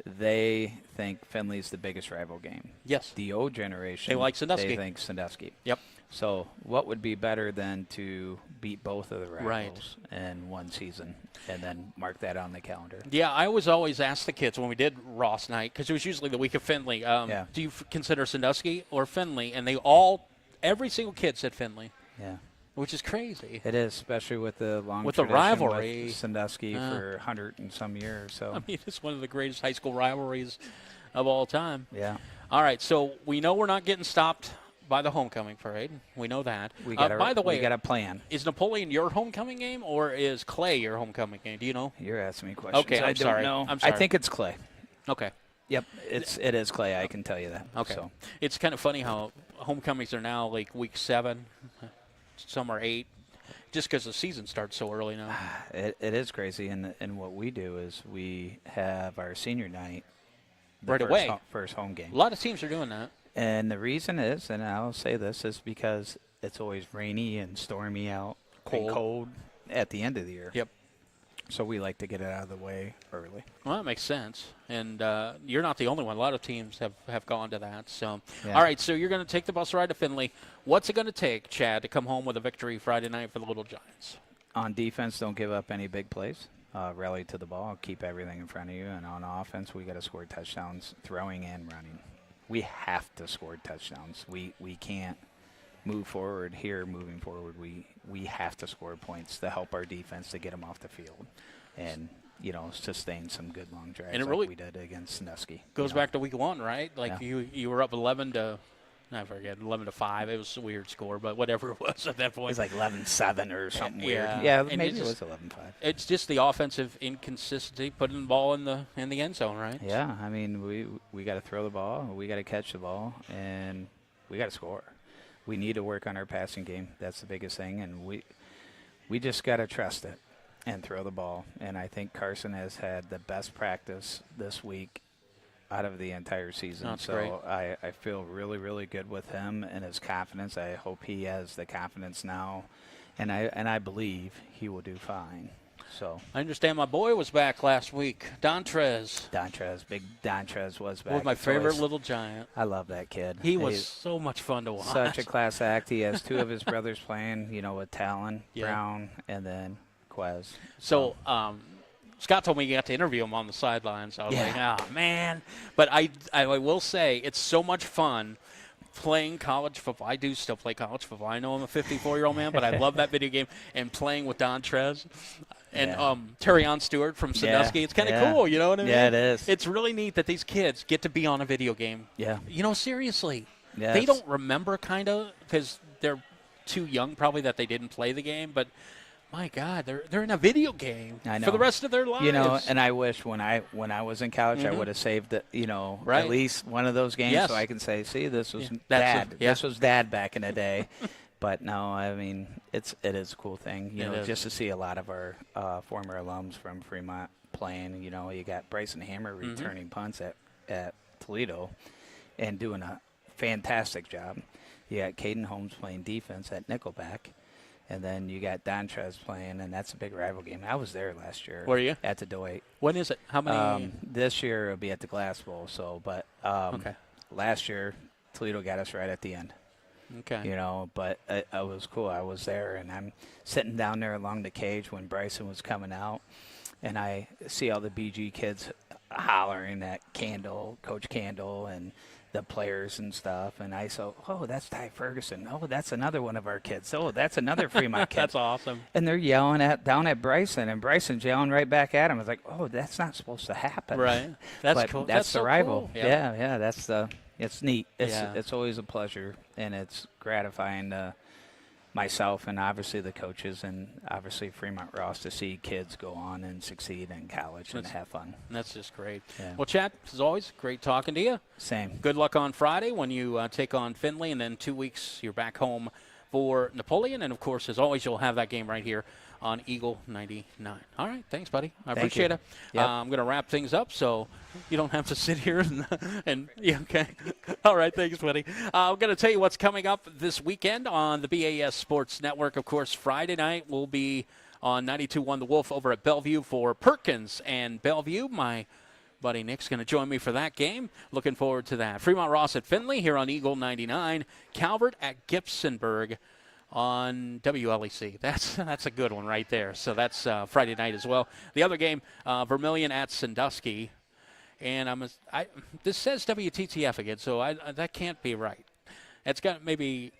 they think Finley's the biggest rival game.
Yes.
The old generation,
they like Sandusky.
They think Sandusky.
Yep.
So what would be better than to beat both of the rivals in one season and then mark that on the calendar?
Yeah, I was always ask the kids when we did Ross night, because it was usually the week of Finley, do you consider Sandusky or Finley? And every single kid said Finley.
Yeah.
Which is crazy.
It is, especially with the long
with the rivalry
with Sandusky for 100 and some years. So
I mean, it's one of the greatest high school rivalries of all time.
Yeah.
All right, so we know we're not getting stopped by the homecoming parade. We know that. By the way,
we got a plan.
Is Napoleon your homecoming game or is Clay your homecoming game? Do you know?
You're asking me questions.
Okay,
I don't know.
I'm sorry.
I think it's Clay.
Okay.
Yep, it is Clay. I can tell you that.
Okay.
So.
It's kind of funny how homecomings are now like week 7. Some are 8. just because the season starts so early now.
It is crazy, and what we do is we have our senior night
Right away.
First home game.
A lot of teams are doing that.
And the reason is, and I'll say this, is because it's always rainy and stormy out, and cold at the end of the year.
Yep.
So we like to get it out of the way early.
Well, that makes sense. And you're not the only one. A lot of teams have gone to that. So,
Yeah.
all right, so you're going to take the bus ride to Findlay. What's it going to take, Chad, to come home with a victory Friday night for the Little Giants?
On defense, don't give up any big plays. Rally to the ball, keep everything in front of you. And on offense, we got to score touchdowns, throwing and running. We have to score touchdowns. We can't move forward here. Moving forward, we have to score points to help our defense to get them off the field, and sustain some good long drives.
And it
like
really
we did against Sandusky.
Goes back to week 1, right? Like
Yeah.
you were up 11 to. I forget, 11-5. It was a weird score, but whatever it was at that
It
point.
was like 11-7 or something
Yeah.
weird. Yeah,
And
maybe
it
it was
just-
11-5.
It's just the offensive inconsistency, putting the ball in the end zone, right?
Yeah, I mean, we got to throw the ball, we got to catch the ball, and we got to score. We need to work on our passing game. That's the biggest thing, and we just got to trust it and throw the ball. And I think Carson has had the best practice this week out of the entire season.
That's
so
great.
I feel really, really good with him and his confidence. I hope he has the confidence now, and I believe he will do fine. So
I understand my boy was back last week. Dontrez
Big Dontrez was back.
was my
It's
favorite
always-
Little Giant.
I love that kid.
He was
He's
so much fun to watch.
such a class act. He has 2 of his brothers playing, with Talon
Yeah.
Brown and then Quez.
So Scott told me you got to interview him on the sidelines. I was like,
Yeah.
oh, man. But I will say it's so much fun playing college football. I do still play college football. I know I'm a 54-year-old man, but I love that video game and playing with Dontrez and Terrion Stewart from Sandusky. It's kind of cool, you know what I mean?
Yeah, it is.
It's really neat that these kids get to be on a video game.
Yeah.
Seriously.
Yes.
They don't remember kind of because they're too young probably that they didn't play the game, but my God, they're in a video game
I know.
for the rest of their lives.
And I wish when I was in college, I would have saved it,
Right.
at least one of those games
Yes.
so I can say, see, this was
That's
Dad.
yeah.
This was Dad back in the day. But no, I mean, it is a cool thing,
It is.
just to see a lot of our former alums from Fremont playing. You got Bryson Hammer returning punts at Toledo and doing a fantastic job. You got Caden Holmes playing defense at Nickelback. And then you got Dontrez playing, and that's a big rival game. I was there last year.
Were you?
At the Dwight.
When is it? How many?
This year it'll be at the Glass Bowl. But
Okay.
last year Toledo got us right at the end.
Okay.
But it was cool. I was there, and I'm sitting down there along the cage when Bryson was coming out, and I see all the BG kids hollering at Coach Candle, and the players and stuff. And I saw, oh, that's Ty Ferguson. Oh, that's another one of our kids. Oh, that's another Fremont kid.
That's awesome.
And they're yelling down at Bryson, and Bryson's yelling right back at him. I was like, oh, that's not supposed to happen.
Right. That's
But
cool.
That's the
so
rival.
cool.
Yeah. It's neat.
Yeah.
It's always a pleasure, and it's gratifying to myself and obviously the coaches and obviously Fremont Ross to see kids go on and succeed in college and have fun.
That's just great.
Yeah.
Well, Chad, as always, great talking to you.
Same.
Good luck on Friday when you take on Findlay, and then 2 weeks you're back home for Napoleon. And, of course, as always, you'll have that game right here on Eagle 99. All right. Thanks, buddy. I
Thank
appreciate
you.
it.
Yep.
I'm going to wrap things up so you don't have to sit here and yeah, okay. All right. Thanks, buddy. I'm going to tell you what's coming up this weekend on the BAS Sports Network. Of course, Friday night will be on 92.1 The Wolf over at Bellevue for Perkins and Bellevue. My buddy Nick's going to join me for that game. Looking forward to that. Fremont Ross at Findlay here on Eagle 99. Calvert at Gibsonburg on WLEC. That's a good one right there. So that's Friday night as well. The other game, Vermilion at Sandusky. And this says WTTF again, so that can't be right. It's got maybe,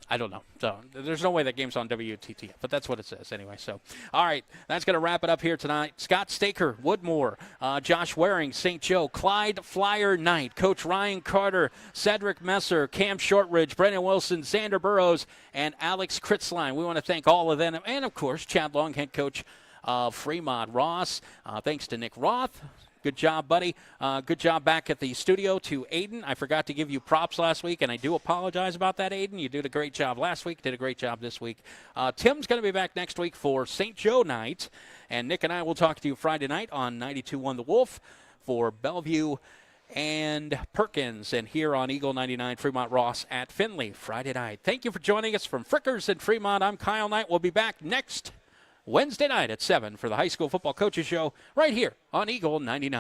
I don't know. So there's no way that game's on WTTF, but that's what it says anyway. So, all right, that's going to wrap it up here tonight. Scott Staker, Woodmore, Josh Waring, St. Joe, Clyde Flyer Knight, Coach Ryan Carter, Cedric Messer, Cam Shortridge, Brendan Wilson, Xander Burrows, and Alex Kritzline. We want to thank all of them. And, of course, Chad Long, head coach of Fremont Ross. Thanks to Nick Roth, Good job, buddy. Good job back at the studio to Aiden. I forgot to give you props last week, and I do apologize about that, Aiden. You did a great job last week, did a great job this week. Tim's going to be back next week for St. Joe night, and Nick and I will talk to you Friday night on 92.1 The Wolf for Bellevue and Perkins, and here on Eagle 99 Fremont Ross at Findlay Friday night. Thank you for joining us from Frickers in Fremont. I'm Kyle Knight. We'll be back next Wednesday night at 7 for the High School Football Coaches Show right here on Eagle 99.